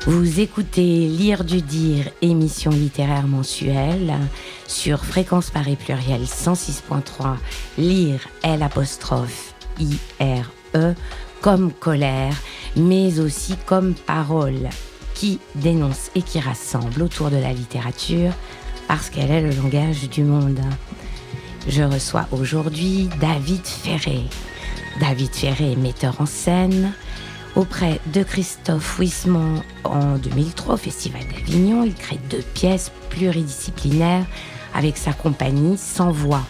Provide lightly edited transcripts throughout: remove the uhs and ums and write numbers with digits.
Vous écoutez Lire du Dire, émission littéraire mensuelle sur Fréquence Paris Pluriel 106.3, Lire L''IRE comme colère, mais aussi comme parole qui dénonce et qui rassemble autour de la littérature parce qu'elle est le langage du monde. Je reçois aujourd'hui David Ferré. David Ferré est metteur en scène. Auprès de Christophe Huysmans en 2003 au Festival d'Avignon, il crée 2 pièces pluridisciplinaires avec sa compagnie Sans Voix.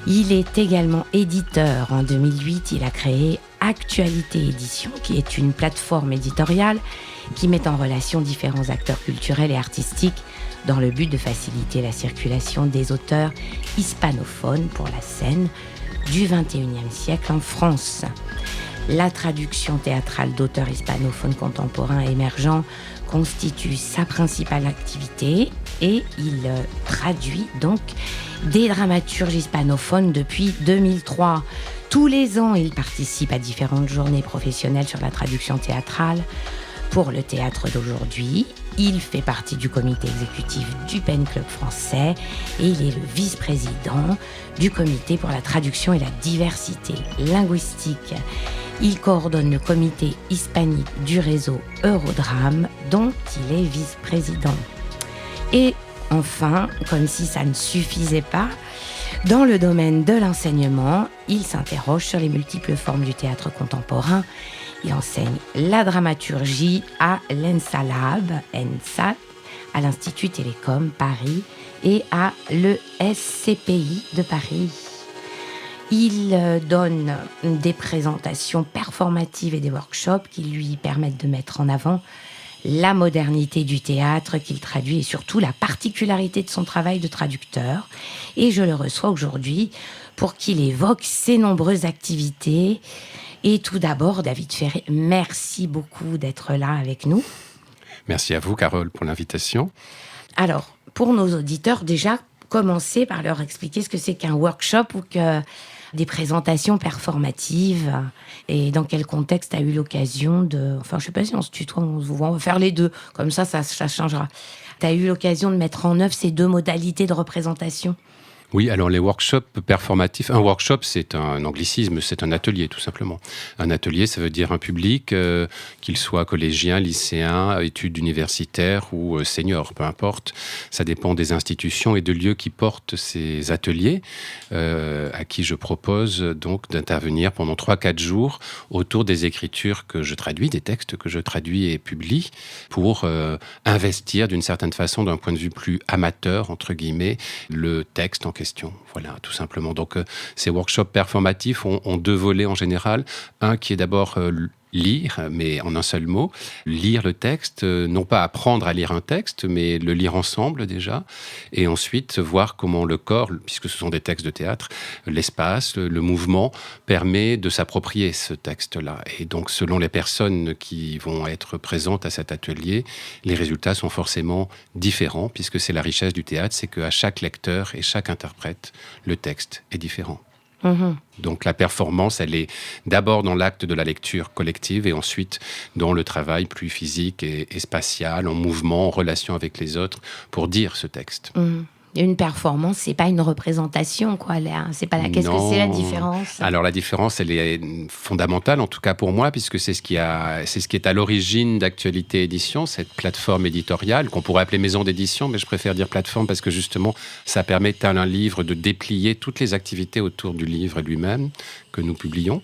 Il est également éditeur. En 2008, il a créé Actualité Édition, qui est une plateforme éditoriale qui met en relation différents acteurs culturels et artistiques dans le but de faciliter la circulation des auteurs hispanophones pour la scène du XXIe siècle en France. La traduction théâtrale d'auteurs hispanophones contemporains et émergents constitue sa principale activité et il traduit donc des dramaturges hispanophones depuis 2003. Tous les ans, il participe à différentes journées professionnelles sur la traduction théâtrale. Pour le théâtre d'aujourd'hui, il fait partie du comité exécutif du PEN Club français et il est le vice-président du comité pour la traduction et la diversité linguistique. Il coordonne le comité hispanique du réseau Eurodrame, dont il est vice-président. Et enfin, comme si ça ne suffisait pas, dans le domaine de l'enseignement, il s'interroge sur les multiples formes du théâtre contemporain. Il enseigne la dramaturgie à l'ENSA-Lab, ENSA, à l'Institut Télécom Paris et à l'ESCPI de Paris. Il donne des présentations performatives et des workshops qui lui permettent de mettre en avant la modernité du théâtre qu'il traduit et surtout la particularité de son travail de traducteur. Et je le reçois aujourd'hui pour qu'il évoque ses nombreuses activités. Et tout d'abord, David Ferré, merci beaucoup d'être là avec nous. Merci à vous, Carole, pour l'invitation. Alors, pour nos auditeurs, déjà, commencer par leur expliquer ce que c'est qu'un workshop ou que des présentations performatives et dans quel contexte tu as eu l'occasion de... Enfin, je ne sais pas si on se tutoie, on se voit, on va faire les deux, comme ça changera. Tu as eu l'occasion de mettre en œuvre ces 2 modalités de représentation. Oui, alors les workshops performatifs, un workshop c'est un anglicisme, c'est un atelier tout simplement. Un atelier, ça veut dire un public, qu'il soit collégien, lycéen, études universitaires ou senior, peu importe. Ça dépend des institutions et de lieux qui portent ces ateliers, à qui je propose donc d'intervenir pendant 3-4 jours autour des écritures que je traduis, des textes que je traduis et publie, pour investir d'une certaine façon, d'un point de vue plus amateur, entre guillemets, le texte en question. Voilà, tout simplement. Donc, ces workshops performatifs ont 2 volets en général. Un qui est d'abord lire, mais en un seul mot. Lire le texte, non pas apprendre à lire un texte, mais le lire ensemble déjà. Et ensuite, voir comment le corps, puisque ce sont des textes de théâtre, l'espace, le mouvement, permet de s'approprier ce texte-là. Et donc, selon les personnes qui vont être présentes à cet atelier, les résultats sont forcément différents, puisque c'est la richesse du théâtre, c'est qu'à chaque lecteur et chaque interprète, le texte est différent. Donc la performance, elle est d'abord dans l'acte de la lecture collective et ensuite dans le travail plus physique et spatial, en mouvement, en relation avec les autres, pour dire ce texte. Une performance, c'est pas une représentation, quoi. C'est pas la. Qu'est-ce que c'est la différence ? Alors la différence, elle est fondamentale, en tout cas pour moi, puisque c'est ce qui est à l'origine d'Actualité Édition, cette plateforme éditoriale qu'on pourrait appeler maison d'édition, mais je préfère dire plateforme parce que justement, ça permet à un livre de déplier toutes les activités autour du livre lui-même que nous publions.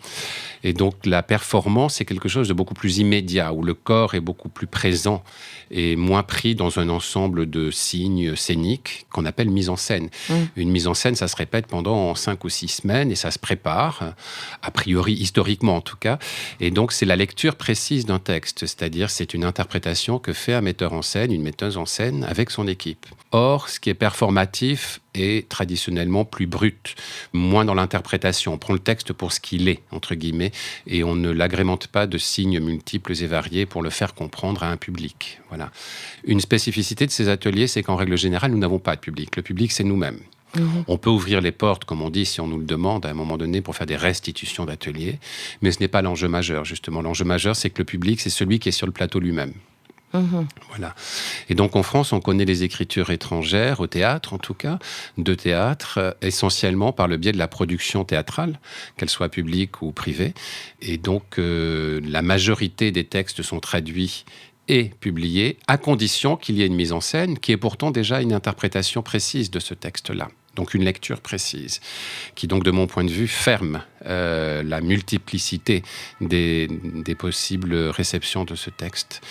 Et donc la performance, c'est quelque chose de beaucoup plus immédiat, où le corps est beaucoup plus présent et moins pris dans un ensemble de signes scéniques qu'on appelle mise en scène. Une mise en scène, ça se répète pendant 5 ou 6 semaines et ça se prépare, a priori, historiquement en tout cas. Et donc c'est la lecture précise d'un texte, c'est-à-dire c'est une interprétation que fait un metteur en scène, une metteuse en scène avec son équipe. Or, ce qui est performatif est traditionnellement plus brut, moins dans l'interprétation. On prend le texte pour ce qu'il est, entre guillemets, et on ne l'agrémente pas de signes multiples et variés pour le faire comprendre à un public. Voilà. Une spécificité de ces ateliers, c'est qu'en règle générale, nous n'avons pas de public. Le public, c'est nous-mêmes. On peut ouvrir les portes, comme on dit, si on nous le demande à un moment donné pour faire des restitutions d'ateliers, mais ce n'est pas l'enjeu majeur, justement. L'enjeu majeur, c'est que le public, c'est celui qui est sur le plateau lui-même. Voilà. Et donc en France, on connaît les écritures étrangères, au théâtre en tout cas, de théâtre, essentiellement par le biais de la production théâtrale, qu'elle soit publique ou privée. Et donc la majorité des textes sont traduits et publiés, à condition qu'il y ait une mise en scène, qui est pourtant déjà une interprétation précise de ce texte-là. Donc une lecture précise, qui donc de mon point de vue ferme la multiplicité des possibles réceptions de ce texte.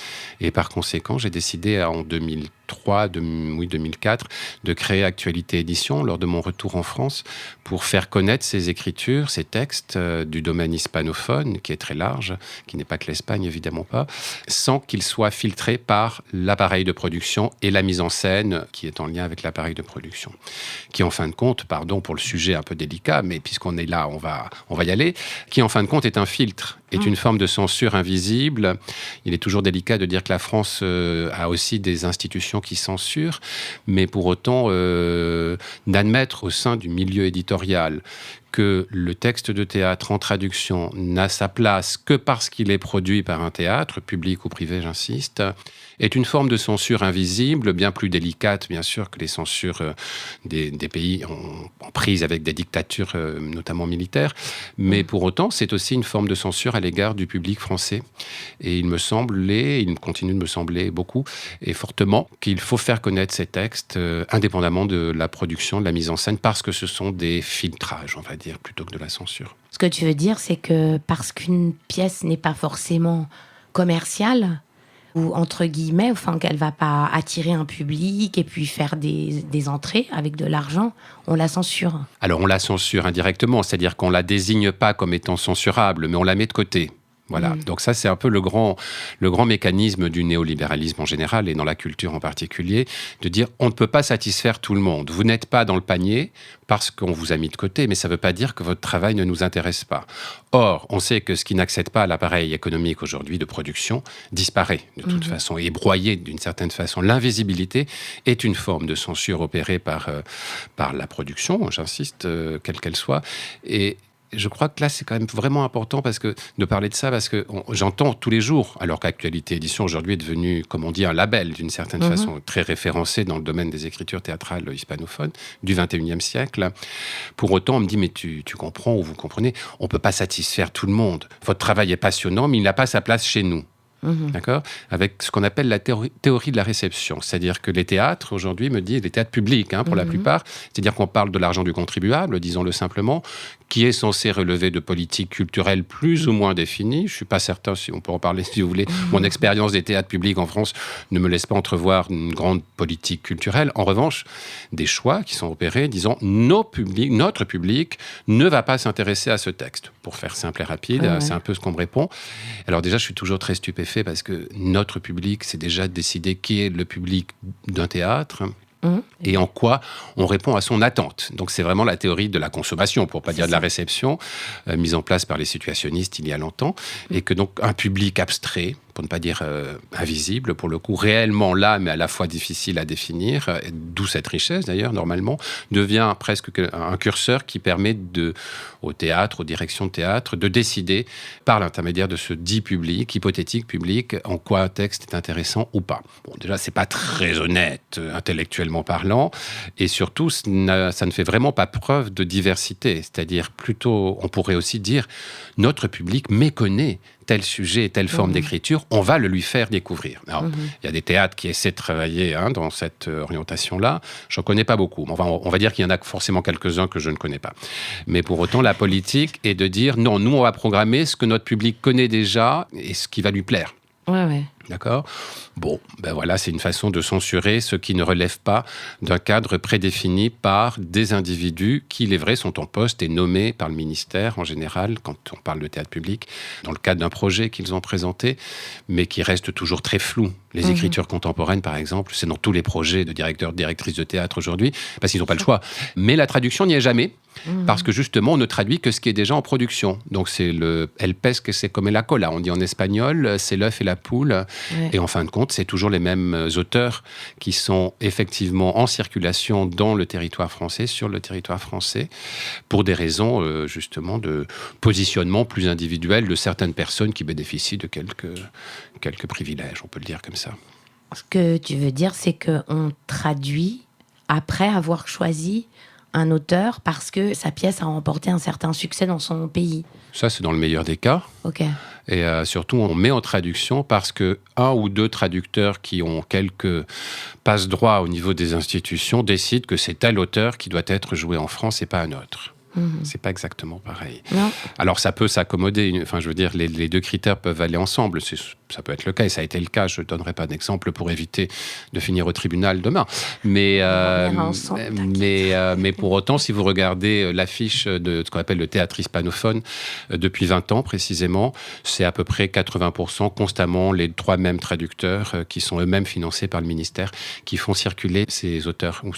Et par conséquent, j'ai décidé en 2004, de créer Actualité Édition lors de mon retour en France pour faire connaître ces écritures, ces textes du domaine hispanophone, qui est très large, qui n'est pas que l'Espagne, évidemment pas, sans qu'ils soient filtrés par l'appareil de production et la mise en scène qui est en lien avec l'appareil de production. Qui, en fin de compte, pardon pour le sujet un peu délicat, mais puisqu'on est là, on va y aller, qui, en fin de compte, est un filtre, est une forme de censure invisible. Il est toujours délicat de dire que la France a aussi des institutions qui censurent, mais pour autant, d'admettre au sein du milieu éditorial que le texte de théâtre en traduction n'a sa place que parce qu'il est produit par un théâtre, public ou privé, j'insiste, est une forme de censure invisible, bien plus délicate, bien sûr, que les censures des pays en prise avec des dictatures, notamment militaires. Mais pour autant, c'est aussi une forme de censure à l'égard du public français. Et il me semblait, il continue de me sembler beaucoup et fortement, qu'il faut faire connaître ces textes indépendamment de la production, de la mise en scène, parce que ce sont des filtrages, on va dire, plutôt que de la censure. Ce que tu veux dire, c'est que parce qu'une pièce n'est pas forcément commerciale, ou entre guillemets, enfin qu'elle va pas attirer un public et puis faire des entrées avec de l'argent, on la censure. Alors on la censure indirectement, c'est-à-dire qu'on la désigne pas comme étant censurable, mais on la met de côté. Voilà. Donc ça, c'est un peu le grand mécanisme du néolibéralisme en général et dans la culture en particulier, de dire on ne peut pas satisfaire tout le monde. Vous n'êtes pas dans le panier parce qu'on vous a mis de côté, mais ça ne veut pas dire que votre travail ne nous intéresse pas. Or, on sait que ce qui n'accède pas à l'appareil économique aujourd'hui de production disparaît de toute façon, est broyé d'une certaine façon. L'invisibilité est une forme de censure opérée par la production, j'insiste, quelle qu'elle soit, et je crois que là, c'est quand même vraiment important de parler de ça, parce que j'entends tous les jours, alors qu'Actualité Édition aujourd'hui est devenue, comme on dit, un label, d'une certaine façon, très référencé dans le domaine des écritures théâtrales hispanophones du XXIe siècle. Pour autant, on me dit, mais tu comprends ou vous comprenez, on ne peut pas satisfaire tout le monde. Votre travail est passionnant, mais il n'a pas sa place chez nous. D'accord ? Avec ce qu'on appelle la théorie de la réception. C'est-à-dire que les théâtres, aujourd'hui, les théâtres publics, pour la plupart, c'est-à-dire qu'on parle de l'argent du contribuable, disons-le simplement, qui est censé relever de politiques culturelles plus ou moins définies. Je ne suis pas certain, si on peut en parler si vous voulez. Mon expérience des théâtres publics en France ne me laisse pas entrevoir une grande politique culturelle. En revanche, des choix qui sont opérés disant notre public ne va pas s'intéresser à ce texte. Pour faire simple et rapide, c'est un peu ce qu'on me répond. Alors déjà, je suis toujours très stupéfait parce que notre public, c'est déjà décidé qui est le public d'un théâtre. Et en quoi on répond à son attente. Donc c'est vraiment la théorie de la consommation, pour pas dire de la réception, mise en place par les situationnistes il y a longtemps, et que donc un public abstrait, pour ne pas dire invisible, pour le coup, réellement là, mais à la fois difficile à définir, d'où cette richesse d'ailleurs, normalement, devient presque un curseur qui permet au théâtre, aux directions de théâtre, de décider, par l'intermédiaire de ce dit public, hypothétique public, en quoi un texte est intéressant ou pas. Bon, déjà, c'est pas très honnête, intellectuellement parlant, et surtout, ça ne fait vraiment pas preuve de diversité, c'est-à-dire plutôt, on pourrait aussi dire, notre public méconnaît tel sujet, telle forme d'écriture, on va le lui faire découvrir. Alors, il y a des théâtres qui essaient de travailler dans cette orientation-là. Je n'en connais pas beaucoup. Enfin, on va dire qu'il y en a forcément quelques-uns que je ne connais pas. Mais pour autant, la politique est de dire, non, nous, on va programmer ce que notre public connaît déjà et ce qui va lui plaire. Ouais. D'accord ? Bon, ben voilà, c'est une façon de censurer ce qui ne relève pas d'un cadre prédéfini par des individus qui, il est vrai, sont en poste et nommés par le ministère en général, quand on parle de théâtre public, dans le cadre d'un projet qu'ils ont présenté, mais qui reste toujours très flou. Les écritures contemporaines, par exemple, c'est dans tous les projets de directeurs, directrices de théâtre aujourd'hui, parce qu'ils n'ont pas le choix. Mais la traduction n'y est jamais. Parce que justement, on ne traduit que ce qui est déjà en production. Donc c'est el pez que se come la cola, on dit en espagnol, c'est l'œuf et la poule. Ouais. Et en fin de compte, c'est toujours les mêmes auteurs qui sont effectivement en circulation dans le territoire français, sur le territoire français, pour des raisons justement de positionnement plus individuel de certaines personnes qui bénéficient de quelques privilèges, on peut le dire comme ça. Ce que tu veux dire, c'est qu'on traduit après avoir choisi un auteur parce que sa pièce a remporté un certain succès dans son pays. Ça, c'est dans le meilleur des cas. Ok. Et surtout, on met en traduction parce que un ou deux traducteurs qui ont quelques passe-droits au niveau des institutions décident que c'est tel auteur qui doit être joué en France et pas un autre. C'est pas exactement pareil. Non. Alors, ça peut s'accommoder. Enfin, je veux dire, les deux critères peuvent aller ensemble. Ça peut être le cas, et ça a été le cas. Je ne donnerai pas d'exemple pour éviter de finir au tribunal demain. Mais pour autant, si vous regardez l'affiche de ce qu'on appelle le théâtre hispanophone, depuis 20 ans précisément, c'est à peu près 80% constamment les trois mêmes traducteurs qui sont eux-mêmes financés par le ministère, qui font circuler ces auteurs, ou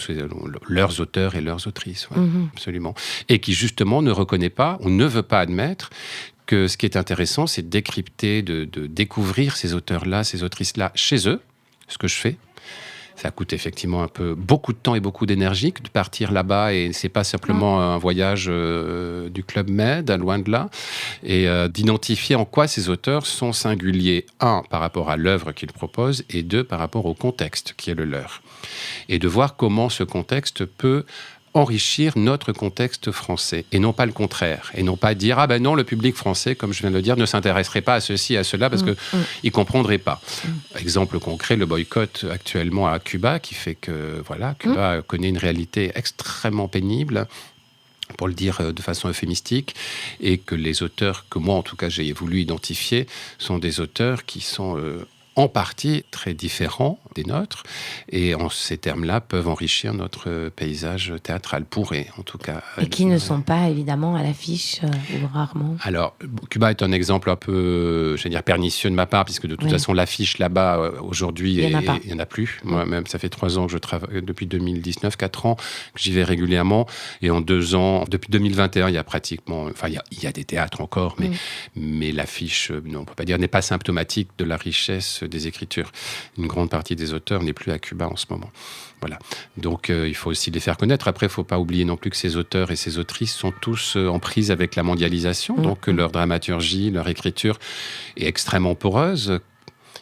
leurs auteurs et leurs autrices. Ouais, absolument. Et qui justement ne reconnaît pas ou ne veut pas admettre que ce qui est intéressant, c'est de décrypter, de découvrir ces auteurs-là, ces autrices-là chez eux, ce que je fais. Ça coûte effectivement beaucoup de temps et beaucoup d'énergie de partir là-bas, et c'est pas simplement un voyage du Club Med, loin de là, et d'identifier en quoi ces auteurs sont singuliers, un, par rapport à l'œuvre qu'ils proposent, et deux, par rapport au contexte qui est le leur. Et de voir comment ce contexte peut enrichir notre contexte français, et non pas le contraire, et non pas dire « Ah ben non, le public français, comme je viens de le dire, ne s'intéresserait pas à ceci, à cela, parce qu'il ne comprendrait pas. » Exemple concret, le boycott actuellement à Cuba, qui fait que voilà, Cuba connaît une réalité extrêmement pénible, pour le dire de façon euphémistique, et que les auteurs que moi, en tout cas, j'ai voulu identifier, sont des auteurs qui sont en partie très différents des nôtres, et en ces termes-là peuvent enrichir notre paysage théâtral, pourraient en tout cas. Et qui ne sont pas évidemment à l'affiche, ou rarement. Alors, Cuba est un exemple un peu, pernicieux de ma part, puisque de toute façon, l'affiche là-bas, aujourd'hui, il n'y en a plus. Moi-même, ça fait 3 ans que je travaille, depuis 2019, 4 ans, que j'y vais régulièrement, et en 2 ans, depuis 2021, il y a pratiquement, il y a des théâtres encore, mais l'affiche, on ne peut pas dire, n'est pas symptomatique de la richesse des écritures. Une grande partie des auteurs n'est plus à Cuba en ce moment. Voilà. Donc, il faut aussi les faire connaître. Après, il ne faut pas oublier non plus que ces auteurs et ces autrices sont tous en prise avec la mondialisation. Donc, leur dramaturgie, leur écriture est extrêmement poreuse.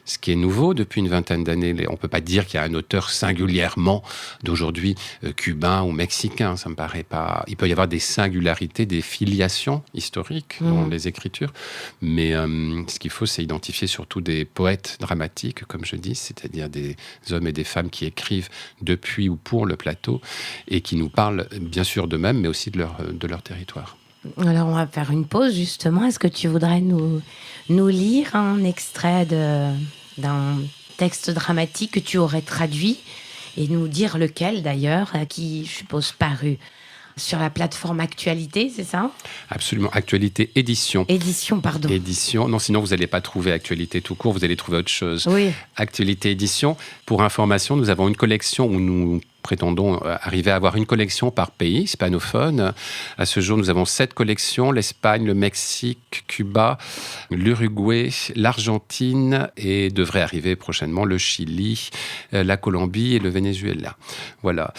Ce qui est nouveau depuis une vingtaine d'années. On ne peut pas dire qu'il y a un auteur singulièrement d'aujourd'hui cubain ou mexicain. Ça me paraît pas. Il peut y avoir des singularités, des filiations historiques dans les écritures. Mais ce qu'il faut, c'est identifier surtout des poètes dramatiques, comme je dis, c'est-à-dire des hommes et des femmes qui écrivent depuis ou pour le plateau et qui nous parlent bien sûr d'eux-mêmes, mais aussi de leur territoire. Alors, on va faire une pause, justement. Est-ce que tu voudrais nous lire un extrait d'un texte dramatique que tu aurais traduit et nous dire lequel, d'ailleurs, qui, je suppose, paru sur la plateforme Actualité, c'est ça ? Absolument. Actualité Édition. Édition, pardon. Édition. Non, sinon, vous n'allez pas trouver Actualité tout court, vous allez trouver autre chose. Oui. Actualité Édition. Pour information, nous avons une collection où nous prétendons arriver à avoir une collection par pays hispanophone. À ce jour, nous avons 7 collections, l'Espagne, le Mexique, Cuba, l'Uruguay, l'Argentine, et devrait arriver prochainement le Chili, la Colombie et le Venezuela. Voilà.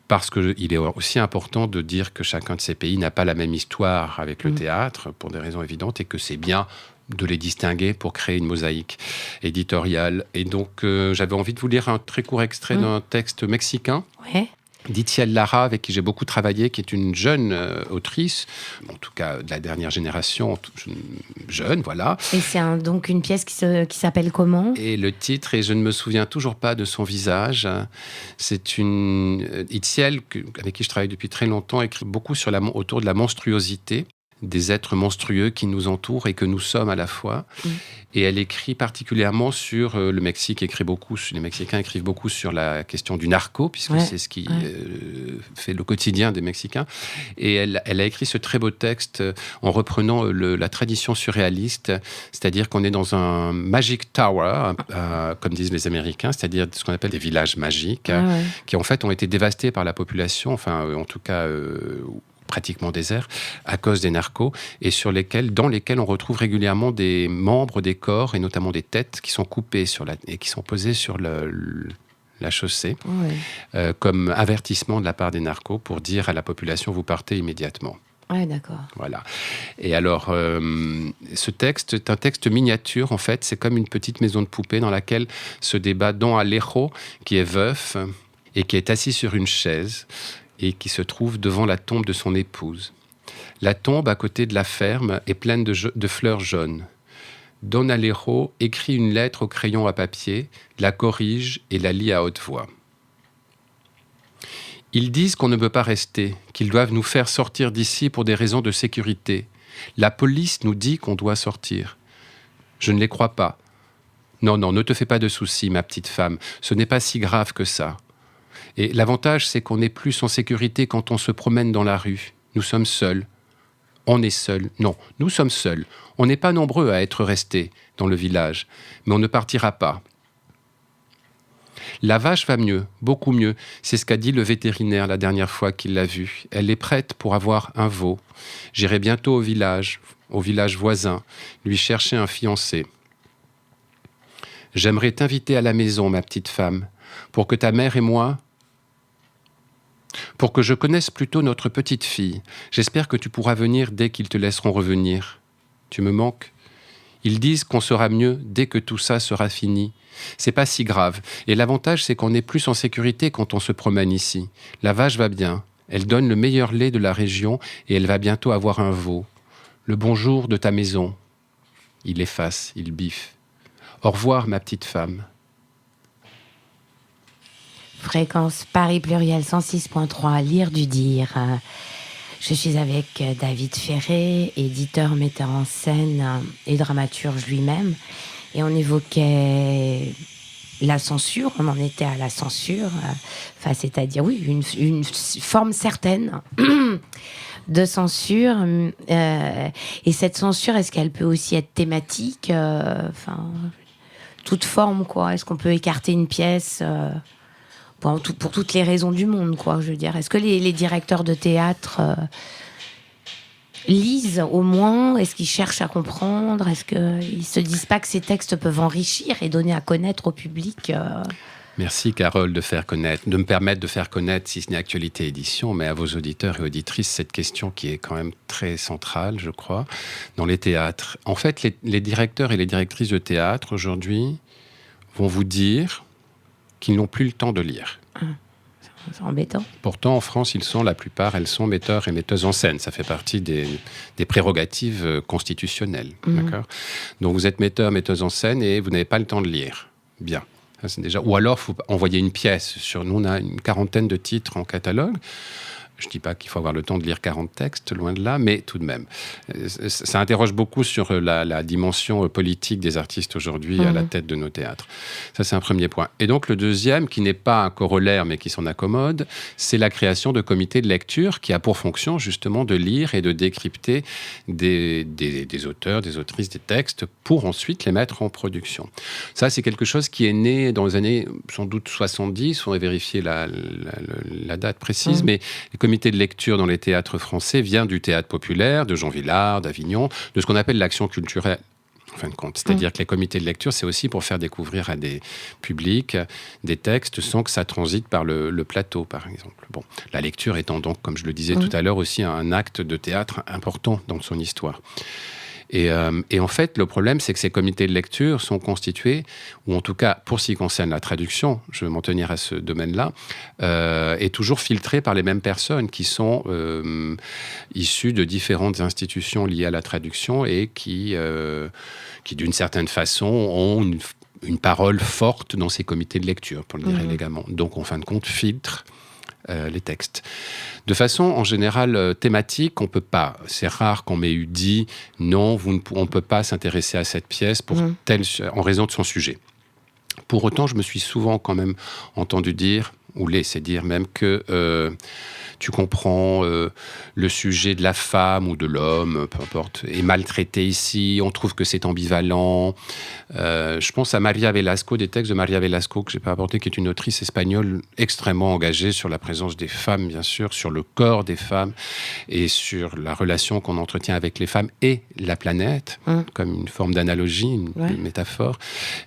Parce qu'il est aussi important de dire que chacun de ces pays n'a pas la même histoire avec le théâtre, pour des raisons évidentes, et que c'est bien de les distinguer pour créer une mosaïque éditoriale. Et donc, j'avais envie de vous lire un très court extrait d'un texte mexicain. Ouais. d'Itziel Lara, avec qui j'ai beaucoup travaillé, qui est une jeune autrice, en tout cas de la dernière génération, jeune, voilà. Et c'est donc une pièce qui s'appelle comment ? Et le titre, et je ne me souviens toujours pas de son visage, c'est une Itziel, avec qui je travaille depuis très longtemps, écrit beaucoup autour de la monstruosité, des êtres monstrueux qui nous entourent et que nous sommes à la fois. Et elle écrit particulièrement sur le Mexique, les Mexicains écrivent beaucoup sur la question du narco, puisque c'est ce qui fait le quotidien des Mexicains. Et elle a écrit ce très beau texte en reprenant la tradition surréaliste, c'est-à-dire qu'on est dans un magic tower, comme disent les Américains, c'est-à-dire ce qu'on appelle des villages magiques, qui en fait ont été dévastés par la population, enfin en tout cas pratiquement désert, à cause des narcos, et dans lesquels on retrouve régulièrement des membres des corps, et notamment des têtes, qui sont coupées et qui sont posées sur la chaussée, comme avertissement de la part des narcos pour dire à la population, vous partez immédiatement. Ouais, d'accord. Voilà. Et alors, ce texte est un texte miniature, en fait. C'est comme une petite maison de poupée dans laquelle se débat Don Alejo, qui est veuf et qui est assis sur une chaise et qui se trouve devant la tombe de son épouse. La tombe, à côté de la ferme, est pleine de fleurs jaunes. Don Alejo écrit une lettre au crayon à papier, la corrige et la lit à haute voix. Ils disent qu'on ne peut pas rester, qu'ils doivent nous faire sortir d'ici pour des raisons de sécurité. La police nous dit qu'on doit sortir. Je ne les crois pas. Non, ne te fais pas de soucis, ma petite femme. Ce n'est pas si grave que ça. Et l'avantage, c'est qu'on est plus en sécurité quand on se promène dans la rue. Nous sommes seuls. On est seuls. Non, nous sommes seuls. On n'est pas nombreux à être restés dans le village, mais on ne partira pas. La vache va mieux, beaucoup mieux. C'est ce qu'a dit le vétérinaire la dernière fois qu'il l'a vue. Elle est prête pour avoir un veau. J'irai bientôt au village voisin, lui chercher un fiancé. J'aimerais t'inviter à la maison, ma petite femme, pour que ta mère et moi... Pour que je connaisse plutôt notre petite fille. J'espère que tu pourras venir dès qu'ils te laisseront revenir. Tu me manques. Ils disent qu'on sera mieux dès que tout ça sera fini. C'est pas si grave. Et l'avantage, c'est qu'on est plus en sécurité quand on se promène ici. La vache va bien. Elle donne le meilleur lait de la région et elle va bientôt avoir un veau. Le bonjour de ta maison. Il efface, il biffe. Au revoir, ma petite femme. Fréquence Paris Pluriel 106.3, lire du dire. Je suis avec David Ferré, éditeur, metteur en scène et dramaturge lui-même. Et on évoquait la censure, on en était à la censure, c'est-à-dire, oui, une forme certaine de censure. Et cette censure, est-ce qu'elle peut aussi être thématique toute forme, quoi. Est-ce qu'on peut écarter une pièce pour toutes les raisons du monde, quoi, je veux dire. Est-ce que les directeurs de théâtre lisent au moins? Est-ce qu'ils cherchent à comprendre? Est-ce qu'ils ne se disent pas que ces textes peuvent enrichir et donner à connaître au public Merci Carole de me permettre de faire connaître, si ce n'est Actualité Édition, mais à vos auditeurs et auditrices, cette question qui est quand même très centrale, je crois, dans les théâtres. En fait, les directeurs et les directrices de théâtre, aujourd'hui, vont vous dire qu'ils n'ont plus le temps de lire. C'est embêtant. Pourtant, en France, la plupart, elles sont metteurs et metteuses en scène. Ça fait partie des prérogatives constitutionnelles. D'accord ? Donc, vous êtes metteur, metteuse en scène et vous n'avez pas le temps de lire. Bien. Ça, c'est déjà... Ou alors, il faut envoyer une pièce. Nous, on a une quarantaine de titres en catalogue. Je ne dis pas qu'il faut avoir le temps de lire 40 textes, loin de là, mais tout de même. Ça interroge beaucoup sur la dimension politique des artistes aujourd'hui à la tête de nos théâtres. Ça, c'est un premier point. Et donc, le deuxième, qui n'est pas un corollaire, mais qui s'en accommode, c'est la création de comités de lecture qui a pour fonction, justement, de lire et de décrypter des auteurs, des autrices, des textes, pour ensuite les mettre en production. Ça, c'est quelque chose qui est né dans les années, sans doute, 70. On va vérifier la date précise, mais les comités de lecture dans les théâtres français vient du théâtre populaire, de Jean Vilar, d'Avignon, de ce qu'on appelle l'action culturelle, en fin de compte. C'est-à-dire que les comités de lecture, c'est aussi pour faire découvrir à des publics des textes sans que ça transite par le plateau, par exemple. Bon, la lecture étant donc, comme je le disais tout à l'heure, aussi un acte de théâtre important dans son histoire. Et en fait, le problème, c'est que ces comités de lecture sont constitués, ou en tout cas, pour ce qui concerne la traduction, je vais m'en tenir à ce domaine-là, est toujours filtré par les mêmes personnes qui sont issues de différentes institutions liées à la traduction et qui d'une certaine façon, ont une parole forte dans ces comités de lecture, pour le dire élégamment. Donc, en fin de compte, filtrent les textes. De façon, en général, thématique, on peut pas. C'est rare qu'on m'ait eu dit « Non, on ne peut pas s'intéresser à cette pièce en raison de son sujet ». Pour autant, je me suis souvent quand même entendu dire, ou les, c'est dire même que tu comprends le sujet de la femme ou de l'homme, peu importe, est maltraité ici, on trouve que c'est ambivalent. Je pense à Maria Velasco, des textes de Maria Velasco que je n'ai pas apporté, qui est une autrice espagnole extrêmement engagée sur la présence des femmes, bien sûr, sur le corps des femmes et sur la relation qu'on entretient avec les femmes et la planète, comme une forme d'analogie, une métaphore.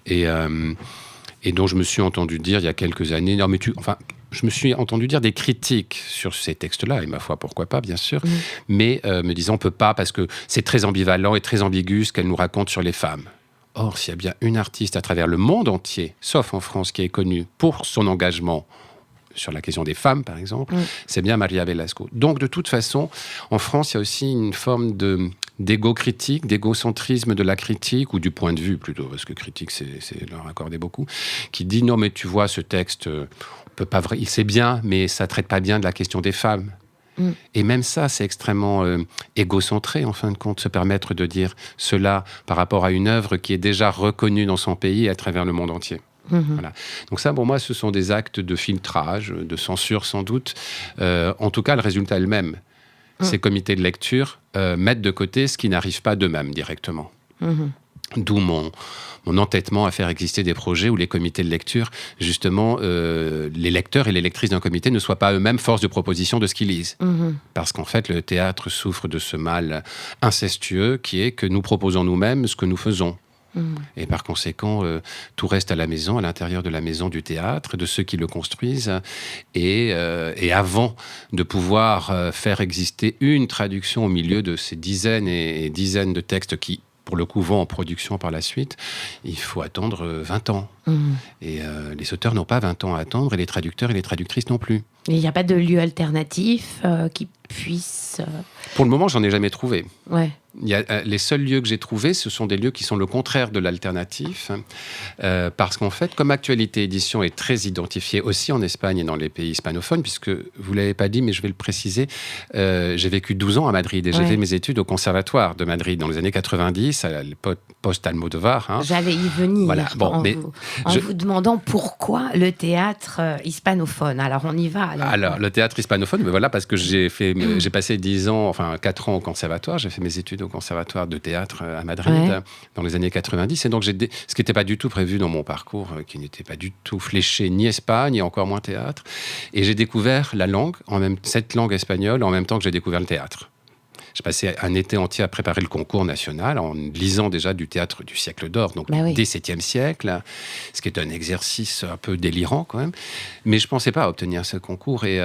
Et dont je me suis entendu dire il y a quelques années, je me suis entendu dire des critiques sur ces textes-là, et ma foi, pourquoi pas, bien sûr, mais me disant, on ne peut pas, parce que c'est très ambivalent et très ambigu ce qu'elle nous raconte sur les femmes. Or, s'il y a bien une artiste à travers le monde entier, sauf en France, qui est connue pour son engagement sur la question des femmes, par exemple, c'est bien Maria Velasco. Donc, de toute façon, en France, il y a aussi une forme d'égo-critique, d'égocentrisme de la critique, ou du point de vue plutôt, parce que critique, c'est leur accorder beaucoup, qui dit, non, mais tu vois, ce texte... il sait bien, mais ça ne traite pas bien de la question des femmes. Et même ça, c'est extrêmement égocentré, en fin de compte, se permettre de dire cela par rapport à une œuvre qui est déjà reconnue dans son pays et à travers le monde entier. Voilà. Donc ça, pour moi, ce sont des actes de filtrage, de censure sans doute. En tout cas, le résultat est le même. Ces comités de lecture mettent de côté ce qui n'arrive pas d'eux-mêmes directement. D'où mon entêtement à faire exister des projets où les comités de lecture, justement, les lecteurs et les lectrices d'un comité ne soient pas eux-mêmes force de proposition de ce qu'ils lisent. Parce qu'en fait, le théâtre souffre de ce mal incestueux qui est que nous proposons nous-mêmes ce que nous faisons. Et par conséquent, tout reste à la maison, à l'intérieur de la maison du théâtre, de ceux qui le construisent. Et avant de pouvoir faire exister une traduction au milieu de ces dizaines et dizaines de textes qui, pour le coup, vont en production par la suite, il faut attendre 20 ans. Et les auteurs n'ont pas 20 ans à attendre, et les traducteurs et les traductrices non plus. Il n'y a pas de lieu alternatif qui puisse... Pour le moment, j'en ai jamais trouvé. Ouais. Les seuls lieux que j'ai trouvés, ce sont des lieux qui sont le contraire de l'alternatif, parce qu'en fait, comme Actualité Édition est très identifiée aussi en Espagne et dans les pays hispanophones, puisque vous ne l'avez pas dit, mais je vais le préciser, j'ai vécu 12 ans à Madrid et j'ai fait mes études au Conservatoire de Madrid dans les années 90, à l'époque post-Almodovar. J'allais y venir, voilà. en vous demandant pourquoi le théâtre hispanophone. Alors, on y va. Alors, le théâtre hispanophone, mais voilà, parce que j'ai passé 10 ans, enfin 4 ans au Conservatoire, j'ai fait mes études au Conservatoire de théâtre à Madrid dans les années 90. Et donc, ce qui n'était pas du tout prévu dans mon parcours, qui n'était pas du tout fléché ni Espagne, et encore moins théâtre. Et j'ai découvert la langue, cette langue espagnole, en même temps que j'ai découvert le théâtre. J'ai passé un été entier à préparer le concours national en lisant déjà du théâtre du siècle d'or, donc des XVIIe siècle, ce qui est un exercice un peu délirant quand même. Mais je ne pensais pas à obtenir ce concours. Et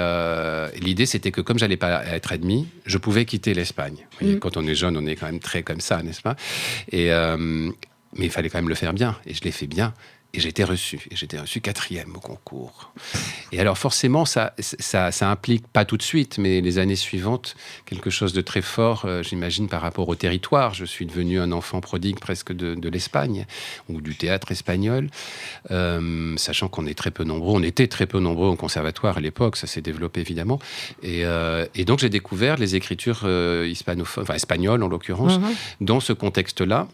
l'idée, c'était que comme je n'allais pas être admis, je pouvais quitter l'Espagne. Vous voyez, quand on est jeune, on est quand même très comme ça, n'est-ce pas ? Mais il fallait quand même le faire bien. Et je l'ai fait bien. Et j'ai été reçu. Et j'étais reçu 4e au concours. Et alors forcément, ça implique, pas tout de suite, mais les années suivantes, quelque chose de très fort, j'imagine, par rapport au territoire. Je suis devenu un enfant prodigue presque de l'Espagne, ou du théâtre espagnol, sachant qu'on est très peu nombreux. On était très peu nombreux au conservatoire à l'époque, ça s'est développé évidemment. Et donc j'ai découvert les écritures espagnoles en l'occurrence, dans ce contexte-là.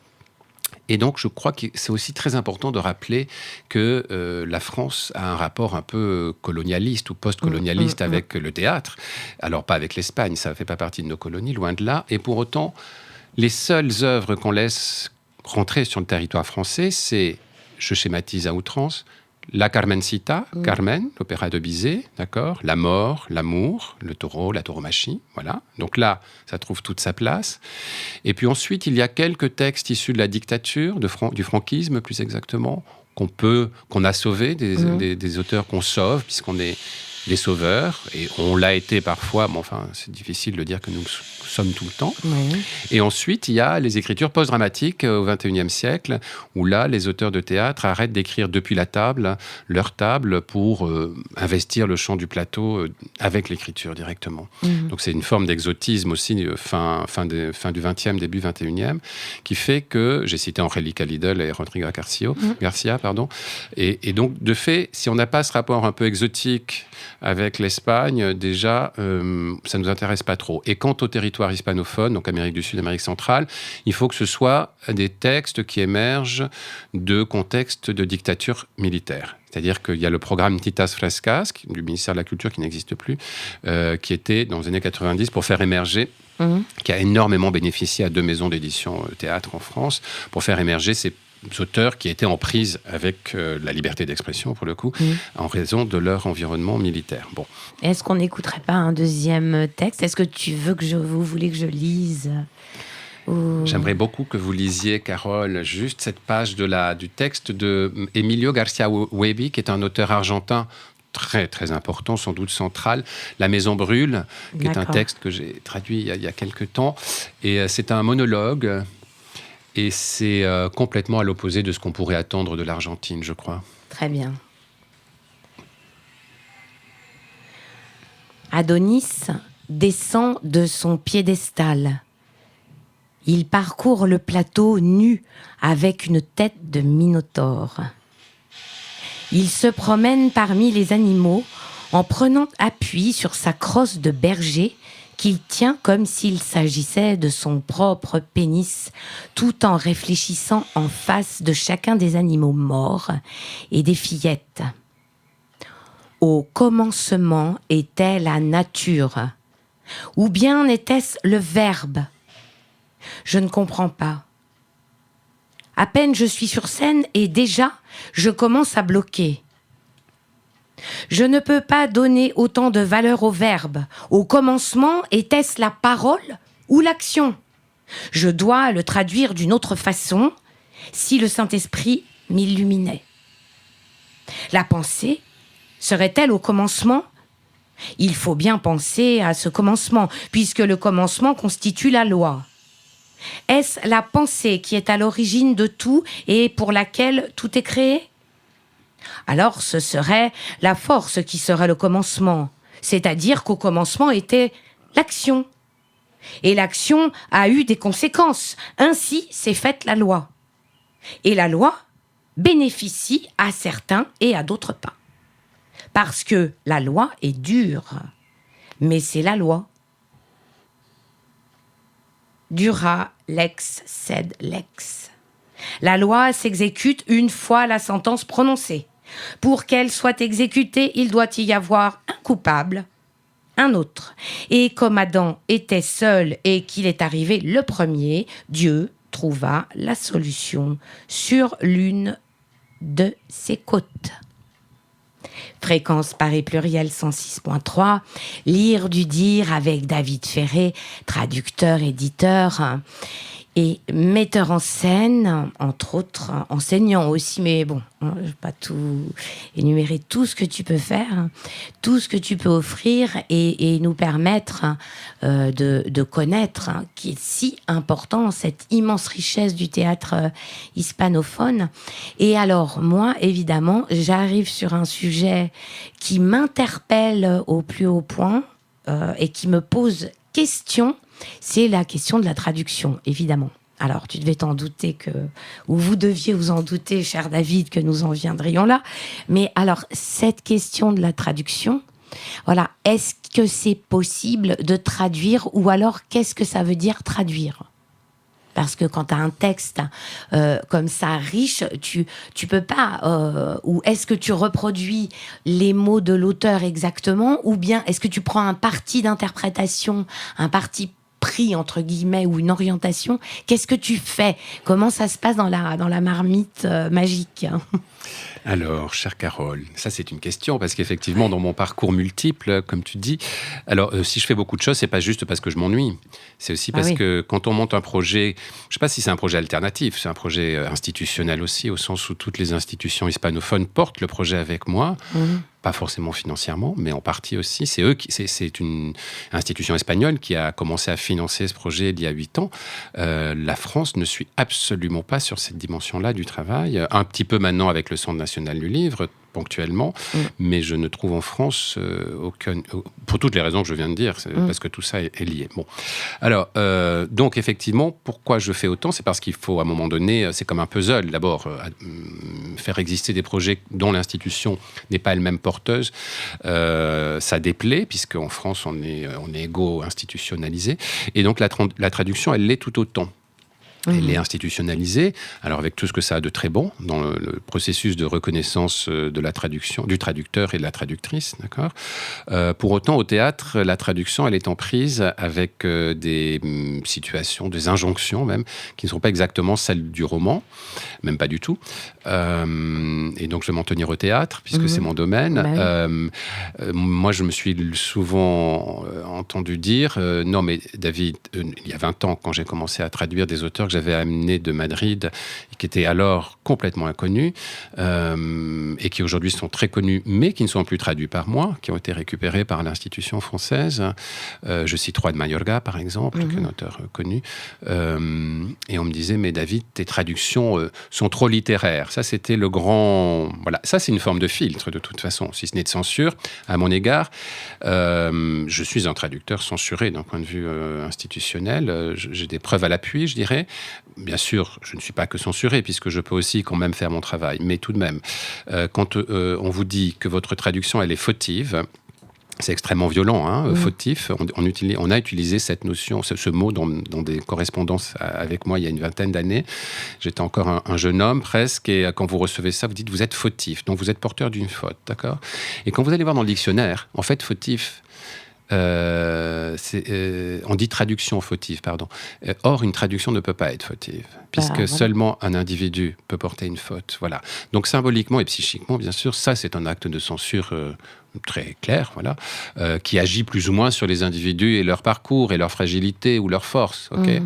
Et donc, je crois que c'est aussi très important de rappeler que la France a un rapport un peu colonialiste ou post-colonialiste avec le théâtre. Alors, pas avec l'Espagne, ça ne fait pas partie de nos colonies, loin de là. Et pour autant, les seules œuvres qu'on laisse rentrer sur le territoire français, c'est, je schématise à outrance, la Carmencita, Carmen, l'opéra de Bizet, d'accord, la mort, l'amour, le taureau, la tauromachie, voilà. Donc là, ça trouve toute sa place. Et puis ensuite, il y a quelques textes issus de la dictature, du franquisme plus exactement, qu'on a sauvés, des auteurs qu'on sauve, puisqu'on est des sauveurs, et on l'a été parfois, mais enfin, c'est difficile de dire que nous sommes tout le temps. Et ensuite, il y a les écritures post-dramatiques au XXIe siècle, où là, les auteurs de théâtre arrêtent d'écrire depuis la table, leur table, pour investir le champ du plateau avec l'écriture directement. Donc c'est une forme d'exotisme aussi, fin du XXe, début XXIe, qui fait que, j'ai cité Angélica Lidl et Rodrigo Garcia, et donc, de fait, si on n'a pas ce rapport un peu exotique avec l'Espagne, déjà, ça ne nous intéresse pas trop. Et quant au territoire hispanophone, donc Amérique du Sud, Amérique centrale, il faut que ce soit des textes qui émergent de contextes de dictature militaire. C'est-à-dire qu'il y a le programme Titas Frescas, du ministère de la Culture, qui n'existe plus, qui était dans les années 90 pour faire émerger, qui a énormément bénéficié à 2 maisons d'édition théâtre en France, pour faire émerger ces auteurs qui étaient en prise avec la liberté d'expression, pour le coup, en raison de leur environnement militaire. Bon. Est-ce qu'on n'écouterait pas un deuxième texte ? Est-ce que vous voulez que je lise ? J'aimerais beaucoup que vous lisiez, Carole, juste cette page du texte de Emilio García Huevi, qui est un auteur argentin très, très important, sans doute central. La maison brûle, qui est un texte que j'ai traduit il y a quelques temps. Et c'est un monologue, et c'est complètement à l'opposé de ce qu'on pourrait attendre de l'Argentine, je crois. Très bien. Adonis descend de son piédestal. Il parcourt le plateau nu avec une tête de minotaure. Il se promène parmi les animaux en prenant appui sur sa crosse de berger qu'il tient comme s'il s'agissait de son propre pénis, tout en réfléchissant en face de chacun des animaux morts et des fillettes. Au commencement était la nature, ou bien était-ce le verbe ? Je ne comprends pas. À peine je suis sur scène et déjà, je commence à bloquer. Je ne peux pas donner autant de valeur au verbe. Au commencement, était-ce la parole ou l'action ? Je dois le traduire d'une autre façon si le Saint-Esprit m'illuminait. La pensée serait-elle au commencement ? Il faut bien penser à ce commencement, puisque le commencement constitue la loi. Est-ce la pensée qui est à l'origine de tout et pour laquelle tout est créé ? Alors ce serait la force qui serait le commencement, c'est-à-dire qu'au commencement était l'action. Et l'action a eu des conséquences, ainsi s'est faite la loi. Et la loi bénéficie à certains et à d'autres pas. Parce que la loi est dure, mais c'est la loi. Dura lex sed lex. La loi s'exécute une fois la sentence prononcée. Pour qu'elle soit exécutée, il doit y avoir un coupable, un autre. Et comme Adam était seul et qu'il est arrivé le premier, Dieu trouva la solution sur l'une de ses côtes. Fréquence Paris Pluriel 106.3, lire du dire avec David Ferré, traducteur, éditeur et metteur en scène, entre autres, enseignant aussi, mais bon, je ne vais pas tout énumérer, tout ce que tu peux faire, tout ce que tu peux offrir et nous permettre de connaître, qui est si important, cette immense richesse du théâtre hispanophone. Et alors, moi, évidemment, j'arrive sur un sujet qui m'interpelle au plus haut point et qui me pose question. C'est la question de la traduction, évidemment. Alors, tu devais t'en douter ou vous deviez vous en douter, cher David, que nous en viendrions là. Mais alors, cette question de la traduction, voilà, est-ce que c'est possible de traduire ou alors qu'est-ce que ça veut dire traduire ? Parce que quand tu as un texte comme ça, riche, tu peux pas... ou est-ce que tu reproduis les mots de l'auteur exactement ? Ou bien est-ce que tu prends un parti d'interprétation, un parti pris, entre guillemets, ou une orientation ? Qu'est-ce que tu fais ? Comment ça se passe dans la marmite magique ? Alors, chère Carole, ça c'est une question, parce qu'effectivement, dans mon parcours multiple, comme tu dis, alors si je fais beaucoup de choses, c'est pas juste parce que je m'ennuie. C'est aussi parce que quand on monte un projet, je sais pas si c'est un projet alternatif, c'est un projet institutionnel aussi, au sens où toutes les institutions hispanophones portent le projet avec moi. Pas forcément financièrement, mais en partie aussi. C'est une institution espagnole qui a commencé à financer ce projet il y a 8 ans. La France ne suit absolument pas sur cette dimension-là du travail. Un petit peu maintenant avec le Centre national du livre, ponctuellement, mais je ne trouve en France aucun... Pour toutes les raisons que je viens de dire, parce que tout ça est lié. Bon. Alors, donc effectivement, pourquoi je fais autant ? C'est parce qu'il faut, à un moment donné, c'est comme un puzzle. D'abord, faire exister des projets dont l'institution n'est pas elle-même porteuse, ça déplaît, puisqu'en France, on est égo-institutionnalisé. Et donc, la traduction, elle l'est tout autant. Elle est institutionnalisée, alors avec tout ce que ça a de très bon dans le processus de reconnaissance de la traduction, du traducteur et de la traductrice, d'accord. Pour autant, au théâtre, la traduction, elle est en prise avec des situations, des injonctions même, qui ne sont pas exactement celles du roman, même pas du tout. Et donc, je vais m'en tenir au théâtre, puisque c'est mon domaine. Moi, je me suis souvent entendu dire, non mais David, il y a 20 ans, quand j'ai commencé à traduire des auteurs que j'avais amenés de Madrid, qui étaient alors complètement inconnus, et qui aujourd'hui sont très connus, mais qui ne sont plus traduits par moi, qui ont été récupérés par l'institution française. Je cite Roy de Mayorga, par exemple, qui est un auteur connu. Et on me disait, mais David, tes traductions sont trop littéraires. Ça, c'était le grand... Voilà, ça, c'est une forme de filtre, de toute façon, si ce n'est de censure, à mon égard. Je suis un traducteur censuré d'un point de vue institutionnel. J'ai des preuves à l'appui, je dirais. Bien sûr, je ne suis pas que censuré, puisque je peux aussi quand même faire mon travail. Mais tout de même, quand on vous dit que votre traduction, elle est fautive, c'est extrêmement violent, hein, fautif. On a utilisé cette notion, ce mot dans des correspondances avec moi il y a une vingtaine d'années. J'étais encore un jeune homme presque, et quand vous recevez ça, vous dites vous êtes fautif, donc vous êtes porteur d'une faute, d'accord ? Et quand vous allez voir dans le dictionnaire, en fait, fautif, on dit traduction fautive, pardon. Or, une traduction ne peut pas être fautive, puisque seulement un individu peut porter une faute. Voilà. Donc, symboliquement et psychiquement, bien sûr, ça, c'est un acte de censure très clair, voilà, qui agit plus ou moins sur les individus et leur parcours et leur fragilité ou leur force. Okay.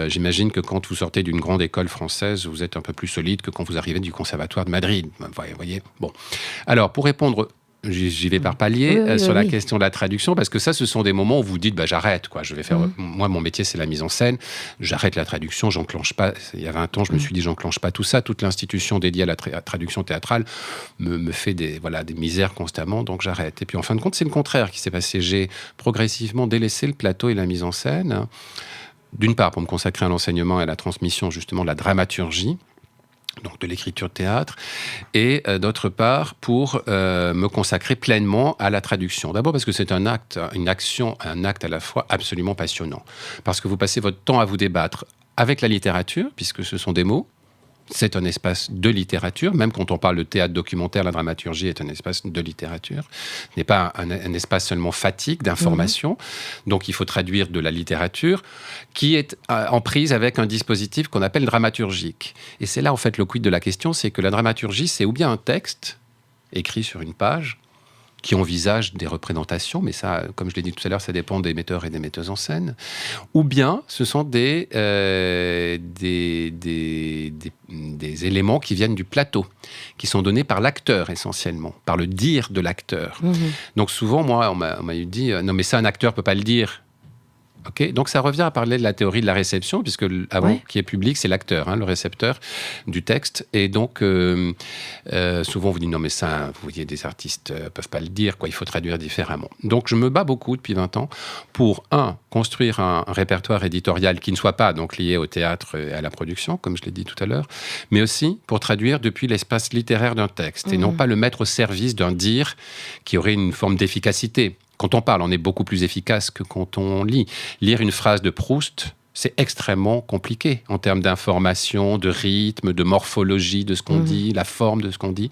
J'imagine que quand vous sortez d'une grande école française, vous êtes un peu plus solide que quand vous arrivez du Conservatoire de Madrid. Vous voyez. Bon. Alors, pour répondre... J'y vais par palier sur la question de la traduction, parce que ça, ce sont des moments où vous dites, j'arrête, quoi. Je vais faire. Moi, mon métier, c'est la mise en scène. J'arrête la traduction, j'enclenche pas. Il y a 20 ans, je me suis dit, j'enclenche pas tout ça. Toute l'institution dédiée à la traduction théâtrale me fait des misères constamment, donc j'arrête. Et puis, en fin de compte, c'est le contraire qui s'est passé. J'ai progressivement délaissé le plateau et la mise en scène. D'une part, pour me consacrer à l'enseignement et à la transmission, justement, de la dramaturgie, donc de l'écriture de théâtre, et d'autre part pour me consacrer pleinement à la traduction. D'abord parce que c'est un acte à la fois absolument passionnant. Parce que vous passez votre temps à vous débattre avec la littérature, puisque ce sont des mots. C'est un espace de littérature, même quand on parle de théâtre documentaire, la dramaturgie est un espace de littérature. Ce n'est pas un espace seulement fatigue, d'information. Donc il faut traduire de la littérature qui est en prise avec un dispositif qu'on appelle dramaturgique. Et c'est là en fait le quid de la question, c'est que la dramaturgie, c'est ou bien un texte écrit sur une page, qui envisagent des représentations, mais ça, comme je l'ai dit tout à l'heure, ça dépend des metteurs et des metteuses en scène, ou bien ce sont des éléments qui viennent du plateau, qui sont donnés par l'acteur essentiellement, par le dire de l'acteur. Donc souvent, moi, on m'a dit, non mais ça, un acteur peut pas le dire. Okay. Donc ça revient à parler de la théorie de la réception, puisque avant, qui est public, c'est l'acteur, hein, le récepteur du texte. Et donc, souvent, on vous dit, non mais ça, vous voyez, des artistes peuvent pas le dire, quoi, il faut traduire différemment. Donc je me bats beaucoup depuis 20 ans pour, construire un répertoire éditorial qui ne soit pas donc lié au théâtre et à la production, comme je l'ai dit tout à l'heure, mais aussi pour traduire depuis l'espace littéraire d'un texte, et non pas le mettre au service d'un dire qui aurait une forme d'efficacité. Quand on parle, on est beaucoup plus efficace que quand on lit. Lire une phrase de Proust, c'est extrêmement compliqué en termes d'information, de rythme, de morphologie de ce qu'on dit, la forme de ce qu'on dit.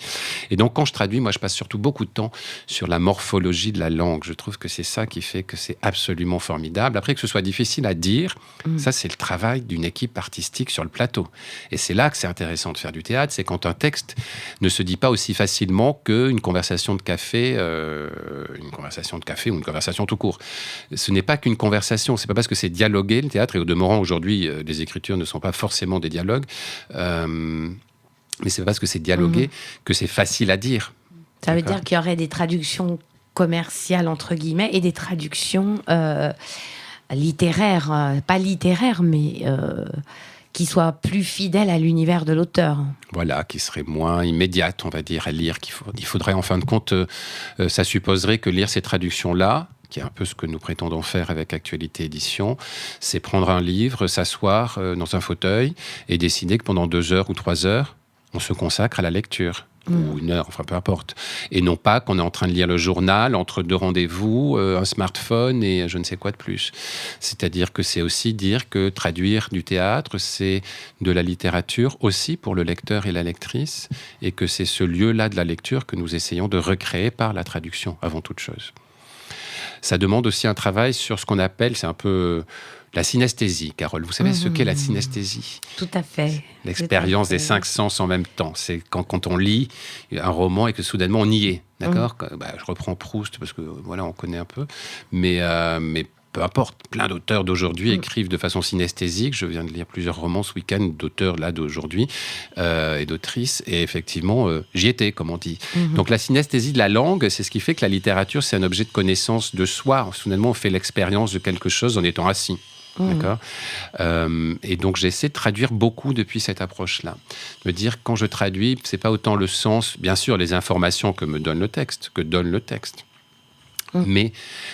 Et donc, quand je traduis, moi, je passe surtout beaucoup de temps sur la morphologie de la langue. Je trouve que c'est ça qui fait que c'est absolument formidable. Après, que ce soit difficile à dire, ça, c'est le travail d'une équipe artistique sur le plateau. Et c'est là que c'est intéressant de faire du théâtre, c'est quand un texte ne se dit pas aussi facilement qu'une conversation de café, ou une conversation tout court. Ce n'est pas qu'une conversation, c'est pas parce que c'est dialogué, le théâtre, et au demeurant, aujourd'hui, les écritures ne sont pas forcément des dialogues, mais c'est parce que c'est dialogué que c'est facile à dire. Ça veut dire qu'il y aurait des traductions commerciales, entre guillemets, et des traductions littéraires, pas littéraires, mais qui soit plus fidèle à l'univers de l'auteur. Voilà, qui serait moins immédiate, on va dire, à lire. Il faudrait, en fin de compte, ça supposerait que lire ces traductions-là, qui est un peu ce que nous prétendons faire avec Actualité Édition, c'est prendre un livre, s'asseoir dans un fauteuil et décider que pendant 2 heures ou 3 heures, on se consacre à la lecture. Ou 1 heure, enfin peu importe. Et non pas qu'on est en train de lire le journal entre 2 rendez-vous, un smartphone et je ne sais quoi de plus. C'est-à-dire que c'est aussi dire que traduire du théâtre, c'est de la littérature aussi pour le lecteur et la lectrice, et que c'est ce lieu-là de la lecture que nous essayons de recréer par la traduction, avant toute chose. Ça demande aussi un travail sur ce qu'on appelle, c'est un peu la synesthésie, Carole. Vous savez ce qu'est la synesthésie ? Tout à fait. L'expérience des 5 sens en même temps. C'est quand on lit un roman et que soudainement on y est. D'accord ? Je reprends Proust parce que voilà, on connaît un peu. Mais peu importe, plein d'auteurs d'aujourd'hui écrivent de façon synesthésique. Je viens de lire plusieurs romans ce week-end d'auteurs là d'aujourd'hui et d'autrices. Et effectivement, j'y étais, comme on dit. Donc la synesthésie de la langue, c'est ce qui fait que la littérature, c'est un objet de connaissance de soi. Soudainement, on fait l'expérience de quelque chose en étant assis. D'accord. Et donc j'essaie de traduire beaucoup depuis cette approche-là. De me dire, quand je traduis, c'est pas autant le sens, bien sûr, les informations que donne le texte, mais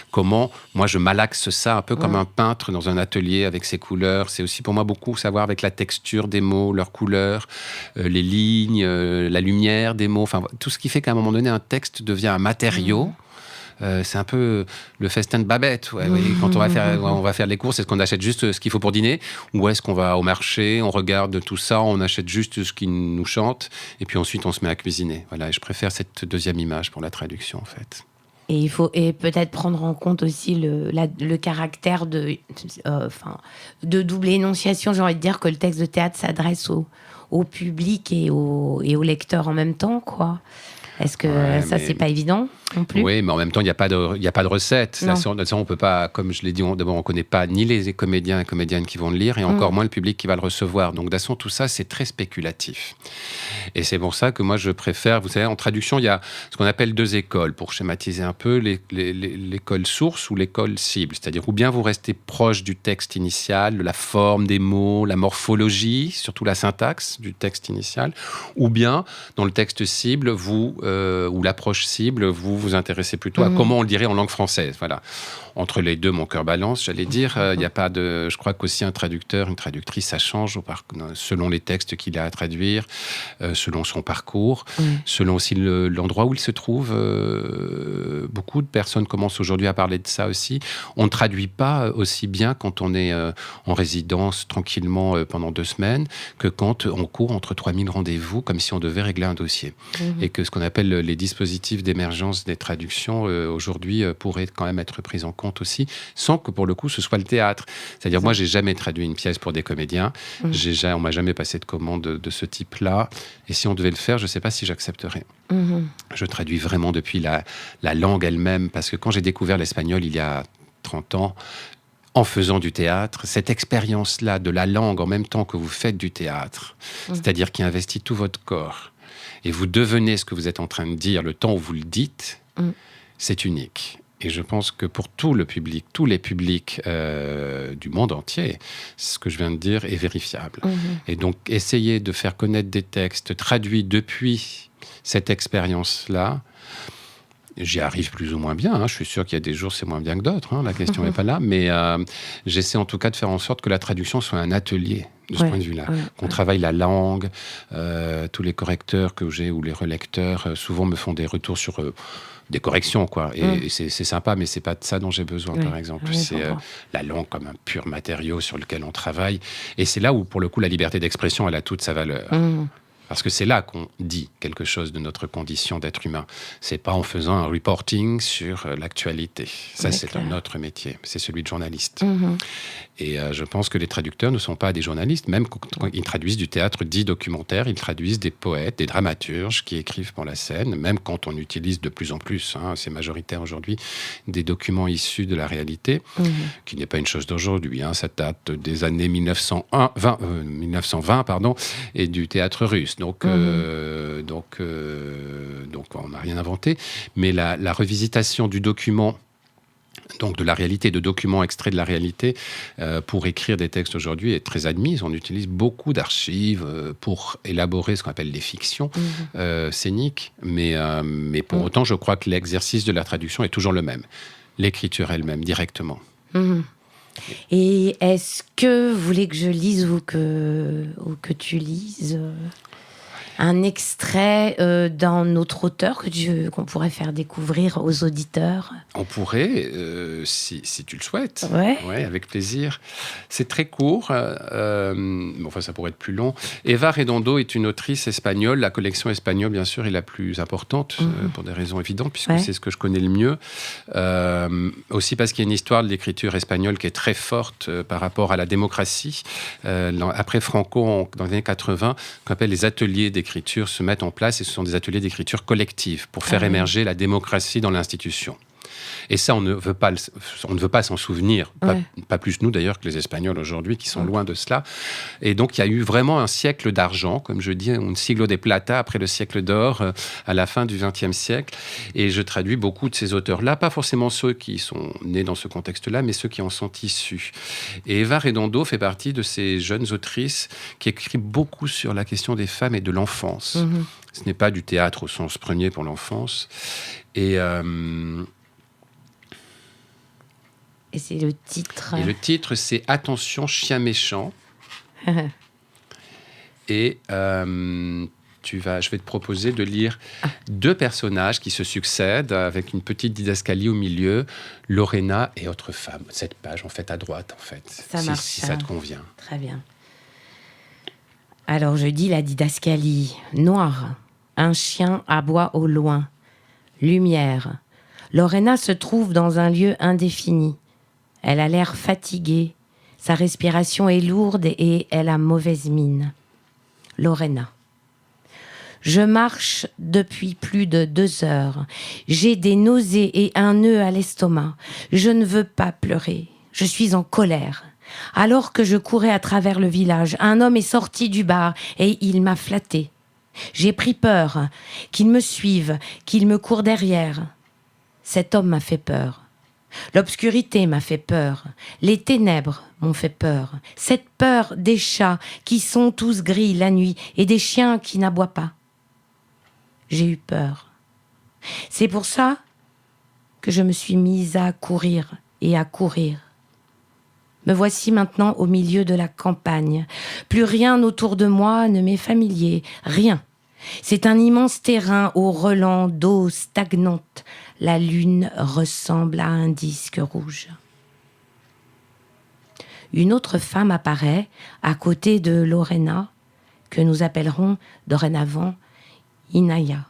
comment, moi, je malaxe ça un peu comme un peintre dans un atelier avec ses couleurs. C'est aussi pour moi beaucoup savoir avec la texture des mots, leurs couleurs, les lignes, la lumière des mots, enfin tout ce qui fait qu'à un moment donné, un texte devient un matériau. C'est un peu le festin de Babette. Ouais, oui. Quand on va faire les courses, est-ce qu'on achète juste ce qu'il faut pour dîner ? Ou est-ce qu'on va au marché, on regarde tout ça, on achète juste ce qui nous chante, et puis ensuite on se met à cuisiner. Voilà, et je préfère cette deuxième image pour la traduction, en fait. Et il faut peut-être prendre en compte aussi le caractère de double énonciation. J'ai envie de dire que le texte de théâtre s'adresse au public et au lecteur en même temps, quoi. Est-ce que c'est pas évident non plus ? Oui, mais en même temps, il n'y a pas de recette. Là, on peut pas, comme je l'ai dit, d'abord, on ne connaît pas ni les comédiens et comédiennes qui vont le lire, et encore moins le public qui va le recevoir. Donc, de toute façon, tout ça, c'est très spéculatif. Et c'est pour ça que moi, je préfère, vous savez, en traduction, il y a ce qu'on appelle 2 écoles, pour schématiser un peu, l'école source ou l'école cible. C'est-à-dire, ou bien vous restez proche du texte initial, de la forme des mots, la morphologie, surtout la syntaxe du texte initial, ou bien, dans le texte cible, ou l'approche cible, vous intéressez plutôt à comment on le dirait en langue française. Voilà. Entre les deux, mon cœur balance, j'allais dire. Il n'y a pas de... Je crois qu'aussi un traducteur, une traductrice, ça change selon les textes qu'il a à traduire, selon son parcours, selon aussi l'endroit où il se trouve. Beaucoup de personnes commencent aujourd'hui à parler de ça aussi. On ne traduit pas aussi bien quand on est en résidence tranquillement pendant 2 semaines que quand on court entre 3000 rendez-vous, comme si on devait régler un dossier. Et que ce qu'on appelle les dispositifs d'émergence des traductions, aujourd'hui, pourraient quand même être pris en compte aussi, sans que pour le coup ce soit le théâtre. C'est-à-dire, moi, j'ai jamais traduit une pièce pour des comédiens. On m'a jamais passé de commande de ce type-là. Et si on devait le faire, je sais pas si j'accepterais. Je traduis vraiment depuis la langue elle-même, parce que quand j'ai découvert l'espagnol il y a 30 ans, en faisant du théâtre, cette expérience-là de la langue en même temps que vous faites du théâtre, c'est-à-dire qui investit tout votre corps, et vous devenez ce que vous êtes en train de dire le temps où vous le dites, c'est unique. Et je pense que pour tout le public, tous les publics du monde entier, ce que je viens de dire est vérifiable. Et donc, essayer de faire connaître des textes traduits depuis cette expérience-là, j'y arrive plus ou moins bien. Je suis sûr qu'il y a des jours, c'est moins bien que d'autres. La question n'est pas là. Mais j'essaie en tout cas de faire en sorte que la traduction soit un atelier de ce point de vue-là. Qu'on travaille la langue. Tous les correcteurs que j'ai ou les relecteurs souvent me font des retours sur... des corrections, quoi. Et c'est sympa, mais c'est pas de ça dont j'ai besoin, par exemple. C'est la langue comme un pur matériau sur lequel on travaille. Et c'est là où, pour le coup, la liberté d'expression, elle a toute sa valeur. Parce que c'est là qu'on dit quelque chose de notre condition d'être humain. C'est pas en faisant un reporting sur l'actualité. Ça, c'est un autre métier. C'est celui de journaliste. Et je pense que les traducteurs ne sont pas des journalistes. Même quand ils traduisent du théâtre dit documentaire, ils traduisent des poètes, des dramaturges qui écrivent pour la scène. Même quand on utilise de plus en plus, c'est majoritaire aujourd'hui, des documents issus de la réalité, qui n'est pas une chose d'aujourd'hui. Ça date des années 1920, et du théâtre russe. Donc on n'a rien inventé. Mais la revisitation du document donc de la réalité, de documents extraits de la réalité, pour écrire des textes aujourd'hui est très admise. On utilise beaucoup d'archives pour élaborer ce qu'on appelle les fictions scéniques, mais pour autant, je crois que l'exercice de la traduction est toujours le même. L'écriture elle-même, directement. Et est-ce que vous voulez que je lise ou que tu lises un extrait d'un autre auteur qu'on pourrait faire découvrir aux auditeurs? On pourrait, si tu le souhaites. Ouais, avec plaisir. C'est très court, enfin ça pourrait être plus long. Eva Redondo est une autrice espagnole. La collection espagnole, bien sûr, est la plus importante, pour des raisons évidentes, puisque c'est ce que je connais le mieux. Aussi parce qu'il y a une histoire de l'écriture espagnole qui est très forte par rapport à la démocratie. Après Franco, dans les années 80, qu'on appelle les ateliers d'écriture se mettent en place, et ce sont des ateliers d'écriture collective pour faire émerger la démocratie dans l'institution. Et ça, on ne veut pas s'en souvenir, pas plus nous d'ailleurs que les Espagnols aujourd'hui, qui sont loin de cela. Et donc, il y a eu vraiment un siècle d'argent, comme je dis, un siglo de plata après le siècle d'or, à la fin du XXe siècle. Et je traduis beaucoup de ces auteurs-là, pas forcément ceux qui sont nés dans ce contexte-là, mais ceux qui en sont issus. Et Eva Redondo fait partie de ces jeunes autrices qui écrivent beaucoup sur la question des femmes et de l'enfance. Ce n'est pas du théâtre au sens premier pour l'enfance. Et c'est le titre. Et le titre, c'est « Attention, chien méchant ». Et je vais te proposer de lire deux personnages qui se succèdent avec une petite didascalie au milieu, Lorena et autre femme. Cette page, en fait, à droite, en fait. Ça marche. Si ça te convient. Très bien. Alors, je dis la didascalie. Noir. Un chien aboie au loin. Lumière. Lorena se trouve dans un lieu indéfini. Elle a l'air fatiguée. Sa respiration est lourde et elle a mauvaise mine. Lorena. Je marche depuis plus de 2 heures. J'ai des nausées et un nœud à l'estomac. Je ne veux pas pleurer. Je suis en colère. Alors que je courais à travers le village, un homme est sorti du bar et il m'a flatté. J'ai pris peur qu'il me suive, qu'il me court derrière. Cet homme m'a fait peur. L'obscurité m'a fait peur. Les ténèbres m'ont fait peur. Cette peur des chats qui sont tous gris la nuit et des chiens qui n'aboient pas. J'ai eu peur. C'est pour ça que je me suis mise à courir et à courir. Me voici maintenant au milieu de la campagne. Plus rien autour de moi ne m'est familier. Rien. C'est un immense terrain aux relents d'eau stagnante. La lune ressemble à un disque rouge. Une autre femme apparaît à côté de Lorena, que nous appellerons dorénavant Inaya.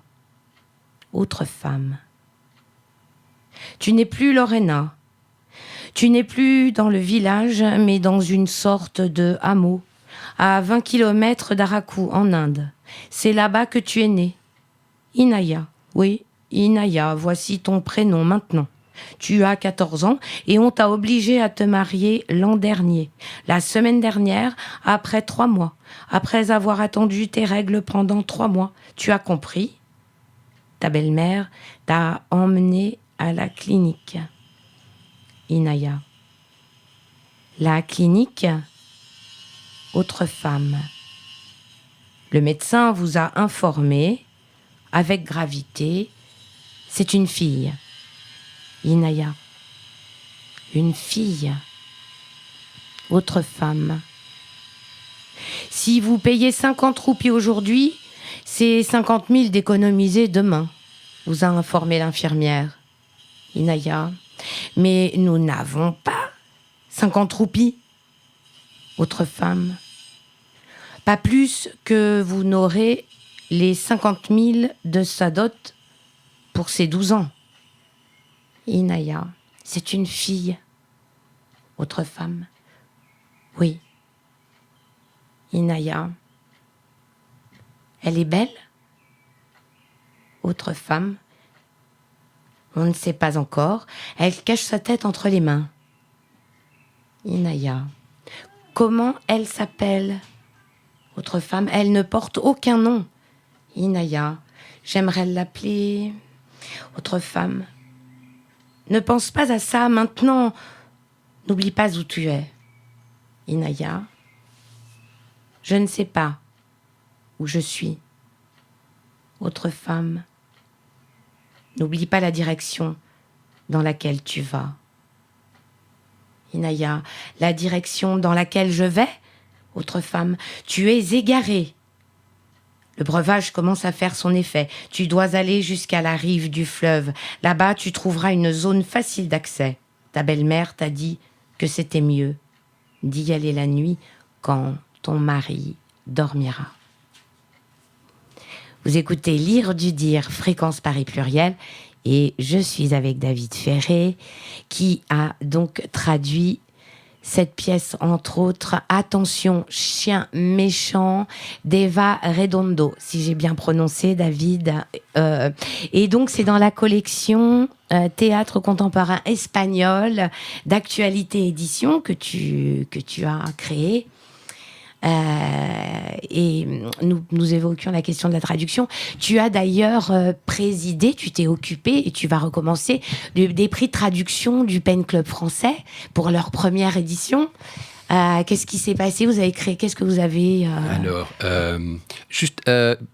Autre femme. Tu n'es plus Lorena. Tu n'es plus dans le village, mais dans une sorte de hameau, à 20 kilomètres d'Araku, en Inde. C'est là-bas que tu es née. Inaya, oui, Inaya, voici ton prénom maintenant. Tu as 14 ans et on t'a obligé à te marier l'an dernier, la semaine dernière, après 3 mois, après avoir attendu tes règles pendant 3 mois. Tu as compris? Ta belle-mère t'a emmené à la clinique. Inaya. La clinique, autre femme. Le médecin vous a informé, avec gravité, c'est une fille. Inaya. Une fille. Autre femme. Si vous payez 50 roupies aujourd'hui, c'est 50 000 d'économiser demain, vous a informé l'infirmière. Inaya. Mais nous n'avons pas 50 roupies. Autre femme. Pas plus que vous n'aurez les 50 000 de sa dot pour ses 12 ans. Inaya, c'est une fille. Autre femme. Oui. Inaya. Elle est belle? Autre femme. On ne sait pas encore. Elle cache sa tête entre les mains. Inaya. Comment elle s'appelle? Autre femme. Elle ne porte aucun nom. Inaya. J'aimerais l'appeler... Autre femme. Ne pense pas à ça maintenant. N'oublie pas où tu es. Inaya, je ne sais pas où je suis. Autre femme, n'oublie pas la direction dans laquelle tu vas. Inaya, la direction dans laquelle je vais. Autre femme, tu es égarée. Le breuvage commence à faire son effet. Tu dois aller jusqu'à la rive du fleuve. Là-bas, tu trouveras une zone facile d'accès. Ta belle-mère t'a dit que c'était mieux d'y aller la nuit quand ton mari dormira. Vous écoutez Lire du Dire, Fréquence Paris Pluriel, et je suis avec David Ferré, qui a donc traduit cette pièce, entre autres, Attention, chien méchant, d'Eva Redondo, si j'ai bien prononcé, David. Et donc, c'est dans la collection Théâtre contemporain espagnol d'Actualité Édition que tu as créée. Et nous évoquions la question de la traduction. Tu as d'ailleurs présidé, tu t'es occupé et tu vas recommencer des prix de traduction du Pen Club français pour leur première édition. Qu'est-ce qui s'est passé? Vous avez créé, qu'est-ce que vous avez Alors, juste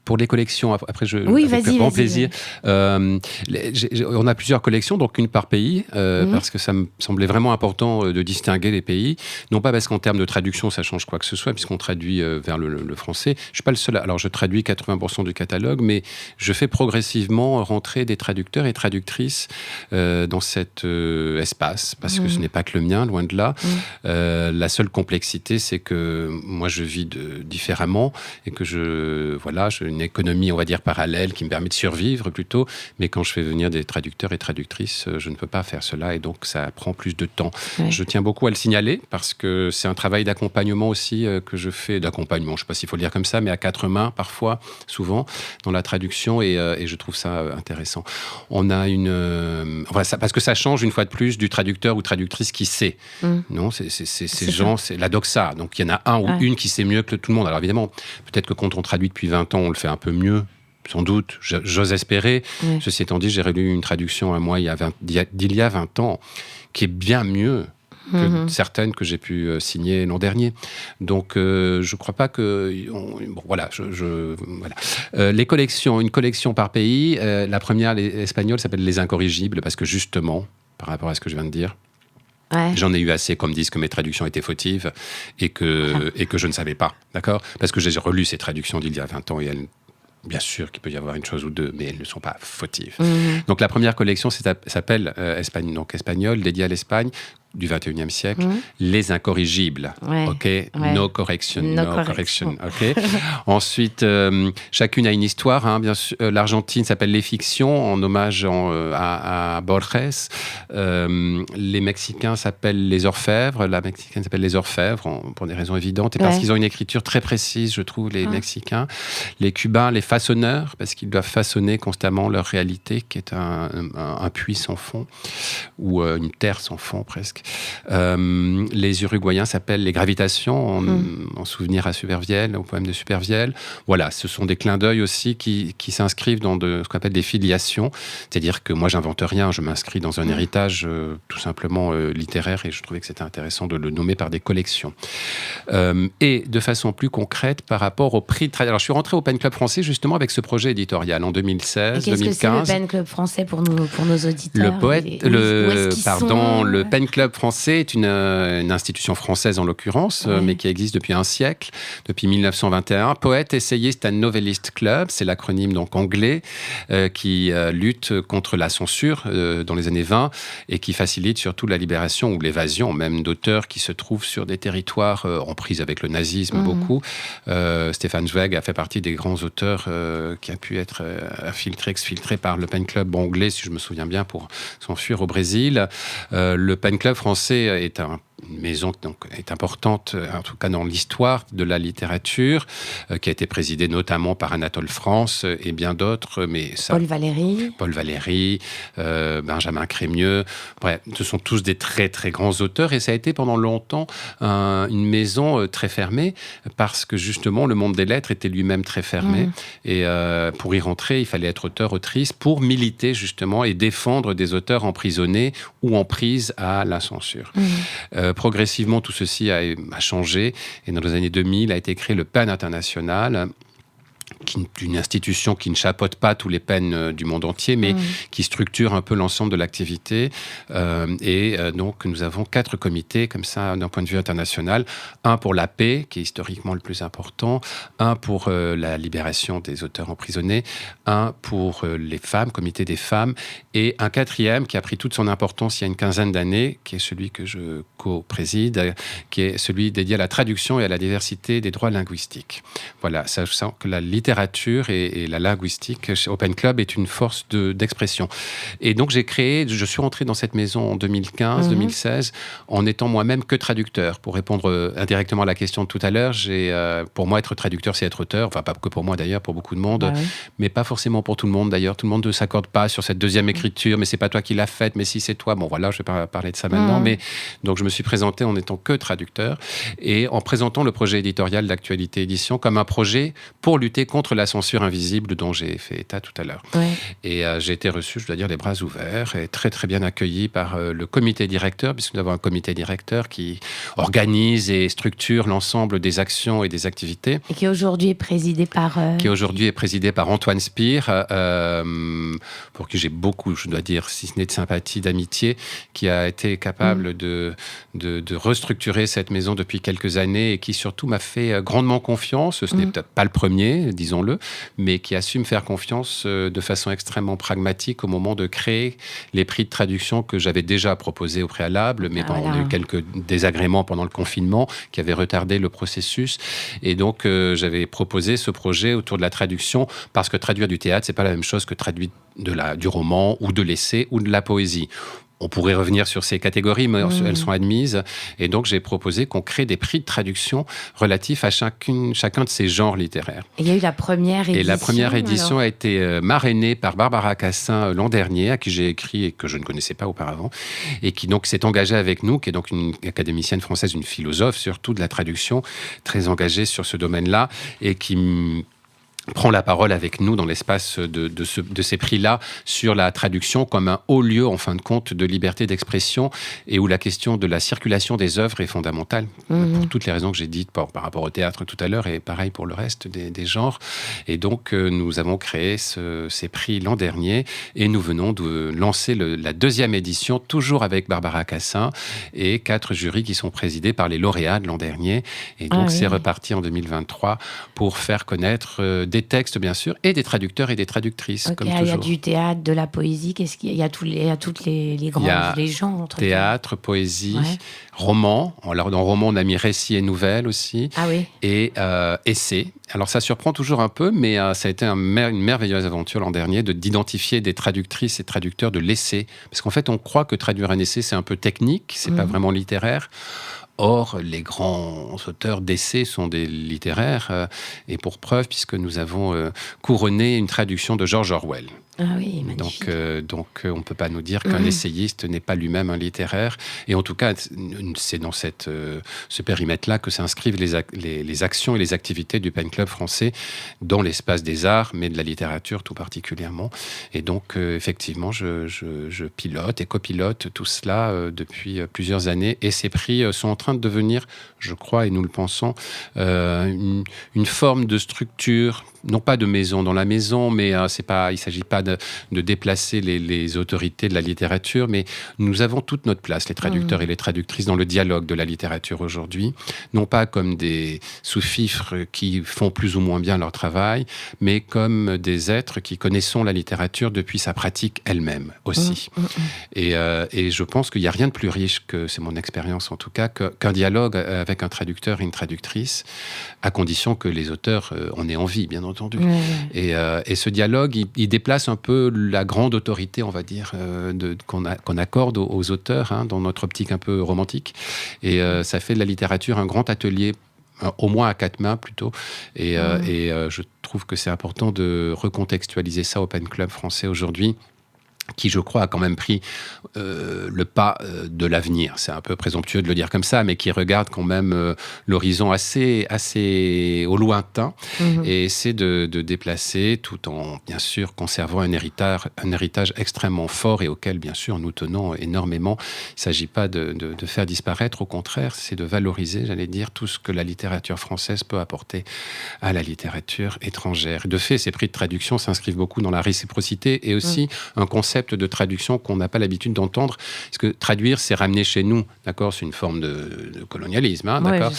pour les collections, après oui, avec vas-y, grand vas-y, plaisir. On a plusieurs collections, donc une par pays, parce que ça me semblait vraiment important de distinguer les pays. Non pas parce qu'en termes de traduction, ça change quoi que ce soit, puisqu'on traduit vers le français. Je suis pas le seul. Alors, je traduis 80% du catalogue, mais je fais progressivement rentrer des traducteurs et traductrices dans cet espace, parce que ce n'est pas que le mien, loin de là. La seule complexité, c'est que moi, je vis différemment et que j'ai une économie, on va dire, parallèle qui me permet de survivre plutôt. Mais quand je fais venir des traducteurs et traductrices, je ne peux pas faire cela et donc ça prend plus de temps. Ouais. Je tiens beaucoup à le signaler parce que c'est un travail d'accompagnement aussi que je fais, d'accompagnement, je ne sais pas s'il faut le dire comme ça, mais à quatre mains parfois, souvent, dans la traduction et je trouve ça intéressant. On a parce que ça change une fois de plus du traducteur ou traductrice qui sait. Non, ces gens, c'est la doxa. Donc, il y en a un ou une qui sait mieux que tout le monde. Alors, évidemment, peut-être que quand on traduit depuis 20 ans, on le fait un peu mieux. Sans doute, j'ose espérer. Ceci étant dit, j'ai relu une traduction à moi il y a 20 ans qui est bien mieux que certaines que j'ai pu signer l'an dernier. Donc, je ne crois pas que... voilà. Les collections, une collection par pays. La première, l'espagnole, s'appelle Les Incorrigibles, parce que justement, par rapport à ce que je viens de dire, j'en ai eu assez qu'on me dise que mes traductions étaient fautives et que je ne savais pas, d'accord ? Parce que j'ai relu ces traductions d'il y a 20 ans et bien sûr qu'il peut y avoir une chose ou deux, mais elles ne sont pas fautives. Donc la première collection s'appelle Espagnol, dédiée à l'Espagne, du 21e siècle, Les Incorrigibles. No correction, no correction. Ensuite, chacune a une histoire. Bien sûr, l'Argentine s'appelle Les Fictions, en hommage à Borges. Les Mexicains s'appellent Les Orfèvres. La Mexicaine s'appelle Les Orfèvres, pour des raisons évidentes, et parce qu'ils ont une écriture très précise, je trouve, les Mexicains. Les Cubains, Les Façonneurs, parce qu'ils doivent façonner constamment leur réalité, qui est un puits sans fond, ou une terre sans fond, presque. Les Uruguayens s'appellent Les Gravitations, en souvenir à Supervielle, au poème de Supervielle. Voilà, ce sont des clins d'œil aussi qui s'inscrivent dans ce qu'on appelle des filiations. C'est-à-dire que moi, j'invente rien, je m'inscris dans un héritage tout simplement littéraire et je trouvais que c'était intéressant de le nommer par des collections. Et de façon plus concrète, par rapport au prix de traduction. Alors, je suis rentré au Pen Club français justement avec ce projet éditorial en 2016, 2015. Qu'est-ce que c'est le Pen Club français pour nos auditeurs? Le Pen Club français est une institution française en l'occurrence, mais qui existe depuis un siècle, depuis 1921. Poète, essayiste and novellist club, c'est l'acronyme donc anglais qui lutte contre la censure dans les années 20 et qui facilite surtout la libération ou l'évasion même d'auteurs qui se trouvent sur des territoires en prise avec le nazisme beaucoup. Stefan Zweig a fait partie des grands auteurs qui a pu être exfiltré par le Pen Club anglais, si je me souviens bien, pour s'enfuir au Brésil. Le Pen Club français est une maison qui donc, est importante, en tout cas dans l'histoire de la littérature, qui a été présidée notamment par Anatole France et bien d'autres. Mais ça, Paul Valéry, Benjamin Crémieux, bref, ce sont tous des très très grands auteurs et ça a été pendant longtemps une maison très fermée parce que justement le monde des lettres était lui-même très fermé et pour y rentrer il fallait être auteur, autrice pour militer justement et défendre des auteurs emprisonnés ou en prise à la censure. Progressivement tout ceci a changé et dans les années 2000 a été créé le PEN International, une institution qui ne chapeaute pas tous les PEN du monde entier, mais qui structure un peu l'ensemble de l'activité. Donc, nous avons 4 comités, comme ça, d'un point de vue international. Un pour la paix, qui est historiquement le plus important. Un pour la libération des auteurs emprisonnés. Un pour les femmes, comité des femmes. Et un 4e qui a pris toute son importance il y a une quinzaine d'années, qui est celui que je co-préside, qui est celui dédié à la traduction et à la diversité des droits linguistiques. Voilà, sachant que la littérature et la linguistique chez Open Club est une force d'expression. Et donc je suis rentré dans cette maison en 2015-2016 en étant moi-même que traducteur. Pour répondre indirectement à la question de tout à l'heure, pour moi être traducteur c'est être auteur, enfin pas que pour moi d'ailleurs, pour beaucoup de monde, mais pas forcément pour tout le monde d'ailleurs. Tout le monde ne s'accorde pas sur cette deuxième écriture, mais c'est pas toi qui l'as faite, mais si c'est toi, bon voilà, je vais pas parler de ça maintenant, mais donc je me suis présenté en étant que traducteur et en présentant le projet éditorial d'Actualité Édition comme un projet pour lutter contre la censure invisible dont j'ai fait état tout à l'heure. Et j'ai été reçu, je dois dire, les bras ouverts et très très bien accueilli par le comité directeur, puisque nous avons un comité directeur qui organise et structure l'ensemble des actions et des activités. Et qui aujourd'hui est présidé par... Qui aujourd'hui est présidé par Antoine Spire, pour qui j'ai beaucoup, je dois dire, si ce n'est de sympathie, d'amitié, qui a été capable de restructurer cette maison depuis quelques années et qui surtout m'a fait grandement confiance. Ce n'est peut-être pas le premier, disons-le, mais qui assume faire confiance de façon extrêmement pragmatique au moment de créer les prix de traduction que j'avais déjà proposés au préalable, mais on a eu quelques désagréments pendant le confinement qui avaient retardé le processus. Et donc, j'avais proposé ce projet autour de la traduction parce que traduire du théâtre, c'est pas la même chose que traduire du roman ou de l'essai ou de la poésie. On pourrait revenir sur ces catégories, mais elles sont admises. Et donc, j'ai proposé qu'on crée des prix de traduction relatifs à chacun de ces genres littéraires. Et il y a eu la première édition. Et la première édition a été marrainée par Barbara Cassin l'an dernier, à qui j'ai écrit et que je ne connaissais pas auparavant, et qui donc s'est engagée avec nous, qui est donc une académicienne française, une philosophe surtout de la traduction, très engagée sur ce domaine-là, et qui prend la parole avec nous dans l'espace de ces prix-là sur la traduction comme un haut lieu, en fin de compte, de liberté d'expression et où la question de la circulation des œuvres est fondamentale, pour toutes les raisons que j'ai dites par rapport au théâtre tout à l'heure et pareil pour le reste des genres. Et donc, nous avons créé ces prix l'an dernier et nous venons de lancer la deuxième édition, toujours avec Barbara Cassin et 4 jurys qui sont présidés par les lauréats de l'an dernier. Et donc, c'est reparti en 2023 pour faire connaître des textes, bien sûr, et des traducteurs et des traductrices, comme toujours. Il y a du théâtre, de la poésie, qu'est-ce qu'il y a? Il y a toutes les grands les genres. Théâtre, poésie, roman. Alors, dans roman, on a mis récit et nouvelles aussi. Et essai. Alors, ça surprend toujours un peu, mais ça a été une merveilleuse aventure l'an dernier d'identifier des traductrices et traducteurs de l'essai. Parce qu'en fait, on croit que traduire un essai, c'est un peu technique, c'est pas vraiment littéraire. Or, les grands auteurs d'essais sont des littéraires, et pour preuve, puisque nous avons couronné une traduction de George Orwell. Ah oui, magnifique. Donc, on ne peut pas nous dire qu'un essayiste n'est pas lui-même un littéraire. Et en tout cas, c'est dans ce périmètre-là que s'inscrivent les actions et les activités du Pen Club français dans l'espace des arts, mais de la littérature tout particulièrement. Et donc, effectivement, je pilote et copilote tout cela depuis plusieurs années. Et ces prix sont en train de devenir, je crois, et nous le pensons, une forme de structure, non pas de maison dans la maison, mais il ne s'agit pas de déplacer les autorités de la littérature, mais nous avons toute notre place, les traducteurs et les traductrices, dans le dialogue de la littérature aujourd'hui, non pas comme des sous-fifres qui font plus ou moins bien leur travail, mais comme des êtres qui connaissons la littérature depuis sa pratique elle-même aussi. Et je pense qu'il n'y a rien de plus riche que, c'est mon expérience en tout cas, qu'un dialogue avec un traducteur et une traductrice, à condition que les auteurs en aient envie, bien entendu. entendu. Et ce dialogue, il déplace un peu la grande autorité, on va dire, qu'on accorde aux auteurs, dans notre optique un peu romantique. Et ça fait de la littérature un grand atelier, au moins à 4 mains plutôt. Et je trouve que c'est important de recontextualiser ça au Pen Club français aujourd'hui, qui, je crois, a quand même pris le pas de l'avenir. C'est un peu présomptueux de le dire comme ça, mais qui regarde quand même l'horizon assez au lointain et essaie de déplacer, tout en, bien sûr, conservant un héritage extrêmement fort et auquel, bien sûr, nous tenons énormément. Il ne s'agit pas de faire disparaître, au contraire, c'est de valoriser, j'allais dire, tout ce que la littérature française peut apporter à la littérature étrangère. De fait, ces prix de traduction s'inscrivent beaucoup dans la réciprocité et aussi un concept de traduction qu'on n'a pas l'habitude d'entendre, parce que traduire, c'est ramener chez nous, d'accord ? C'est une forme de colonialisme, d'accord ?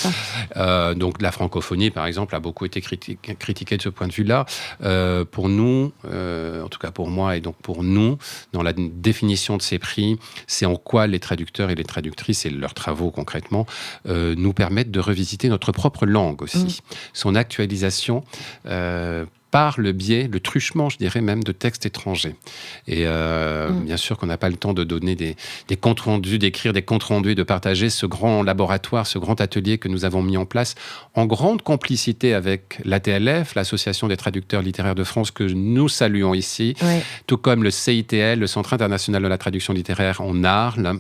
Donc la francophonie, par exemple, a beaucoup été critiquée de ce point de vue-là. Pour nous, en tout cas pour moi et donc pour nous, dans la définition de ces prix, c'est en quoi les traducteurs et les traductrices et leurs travaux concrètement nous permettent de revisiter notre propre langue aussi, son actualisation par le biais, le truchement, je dirais même, de textes étrangers. Et bien sûr qu'on n'a pas le temps de donner des comptes rendus, d'écrire des comptes rendus et de partager ce grand laboratoire, ce grand atelier que nous avons mis en place en grande complicité avec l'ATLF, l'Association des traducteurs littéraires de France, que nous saluons ici, tout comme le CITL, le Centre international de la traduction littéraire en Arles,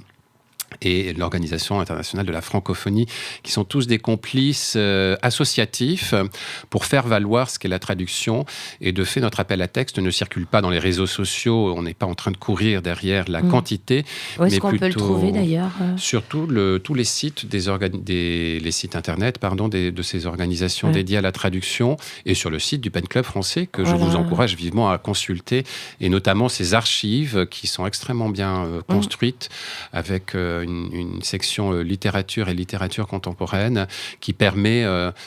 et l'Organisation internationale de la francophonie, qui sont tous des complices associatifs pour faire valoir ce qu'est la traduction. Et de fait, notre appel à texte ne circule pas dans les réseaux sociaux. On n'est pas en train de courir derrière la quantité. Où est-ce qu'on peut le trouver d'ailleurs Sur tous les sites, les sites internet de ces organisations dédiées à la traduction, et sur le site du Pen Club français, que je vous encourage vivement à consulter, et notamment ces archives qui sont extrêmement bien construites, avec une section littérature et littérature contemporaine qui permet,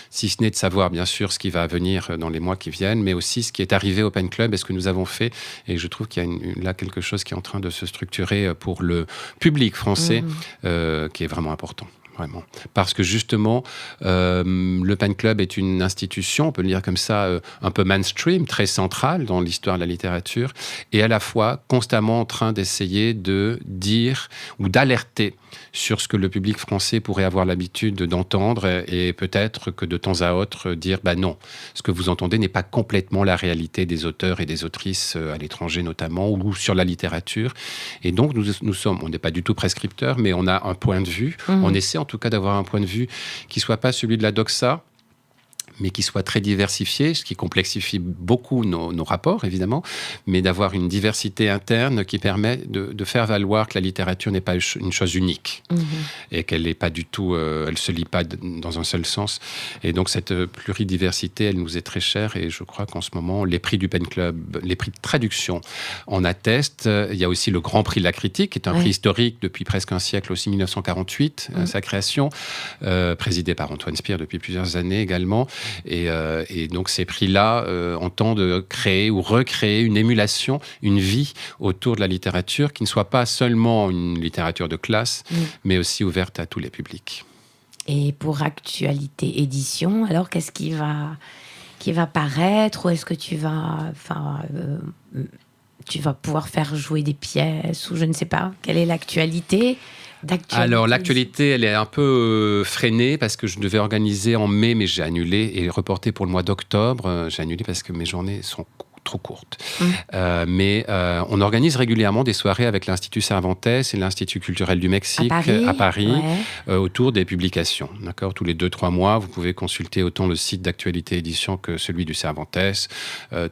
si ce n'est de savoir bien sûr ce qui va venir dans les mois qui viennent, mais aussi ce qui est arrivé au Pen Club et ce que nous avons fait. Et je trouve qu'il y a là quelque chose qui est en train de se structurer pour le public français, qui est vraiment important. Vraiment. Parce que justement, le Pen Club est une institution, on peut le dire comme ça, un peu mainstream, très centrale dans l'histoire de la littérature, et à la fois constamment en train d'essayer de dire ou d'alerter sur ce que le public français pourrait avoir l'habitude d'entendre, et peut-être que de temps à autre dire non, ce que vous entendez n'est pas complètement la réalité des auteurs et des autrices à l'étranger notamment, ou sur la littérature. Et donc on n'est pas du tout prescripteur, mais on a un point de vue, on essaie en tout cas d'avoir un point de vue qui ne soit pas celui de la doxa, mais qui soit très diversifié, ce qui complexifie beaucoup nos rapports, évidemment, mais d'avoir une diversité interne qui permet de faire valoir que la littérature n'est pas une chose unique, et qu'elle n'est pas du tout, elle ne se lit pas dans un seul sens. Et donc, cette pluridiversité, elle nous est très chère, et je crois qu'en ce moment, les prix du Pen Club, les prix de traduction en attestent. Il y a aussi le Grand Prix de la critique, qui est un prix historique depuis presque un siècle, aussi 1948, sa création, présidé par Antoine Spire depuis plusieurs années également. Et donc ces prix-là entendent créer ou recréer une émulation, une vie autour de la littérature qui ne soit pas seulement une littérature de classe, mais aussi ouverte à tous les publics. Et pour Actualité Édition, alors qu'est-ce qui va paraître, ou est-ce que tu vas pouvoir faire jouer des pièces, ou je ne sais pas, quelle est l'actualité ? Alors, l'actualité, elle est un peu freinée parce que je devais organiser en mai, mais j'ai annulé, et reporté pour le mois d'octobre. J'ai annulé parce que mes journées sont trop courte. Mais on organise régulièrement des soirées avec l'Institut Cervantes et l'Institut culturel du Mexique à Paris autour des publications. D'accord ? Tous les 2-3 mois, vous pouvez consulter autant le site d'Actualité Édition que celui du Cervantes.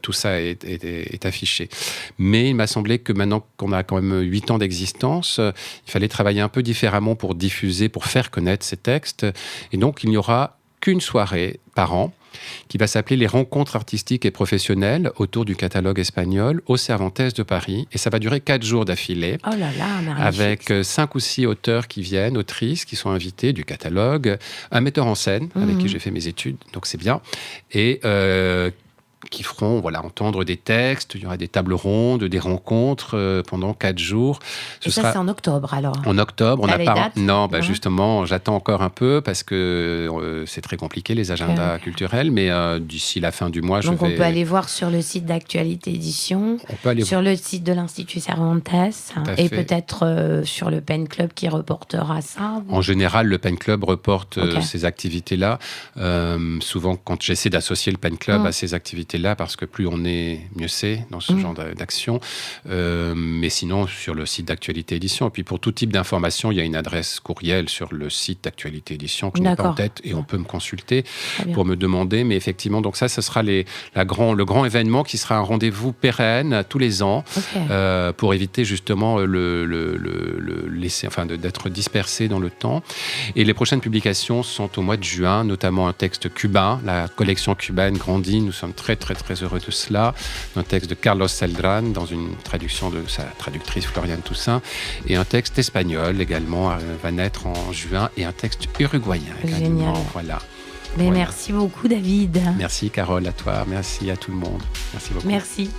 Tout ça est affiché. Mais il m'a semblé que maintenant qu'on a quand même 8 ans d'existence, il fallait travailler un peu différemment pour diffuser, pour faire connaître ces textes. Et donc, il n'y aura qu'une soirée par an qui va s'appeler les rencontres artistiques et professionnelles autour du catalogue espagnol au Cervantes de Paris. Et ça va durer 4 jours d'affilée. Oh là là, avec 5 ou 6 auteurs qui viennent, autrices qui sont invités du catalogue, un metteur en scène avec qui j'ai fait mes études, donc c'est bien. Et qui feront entendre des textes. Il y aura des tables rondes, des rencontres pendant 4 jours. Et ça, c'est en octobre alors? En octobre. On a les dates? Non, justement, j'attends encore un peu parce que c'est très compliqué les agendas culturels, mais d'ici la fin du mois, Donc on peut aller voir sur le site d'Actualité Édition, sur le site de l'Institut Cervantes et peut-être sur le Pen Club qui reportera ça. En général, le Pen Club reporte ces activités-là. Souvent, quand j'essaie d'associer le Pen Club à ces activités-là, parce que plus on est, mieux c'est dans ce genre d'action. Mais sinon, sur le site d'Actualité Édition. Et puis pour tout type d'information, il y a une adresse courriel sur le site d'Actualité Édition que je n'ai pas en tête et on peut me consulter pour me demander. Mais effectivement, donc ça, ce sera le grand événement qui sera un rendez-vous pérenne tous les ans pour éviter justement d'être dispersé dans le temps. Et les prochaines publications sont au mois de juin, notamment un texte cubain. La collection cubaine grandit. Nous sommes très, très, très heureux de cela. Un texte de Carlos Celdran, dans une traduction de sa traductrice Floriane Toussaint. Et un texte espagnol également va naître en juin. Et un texte uruguayen également. Génial. Voilà. Merci beaucoup, David. Merci, Carole, à toi. Merci à tout le monde. Merci beaucoup. Merci.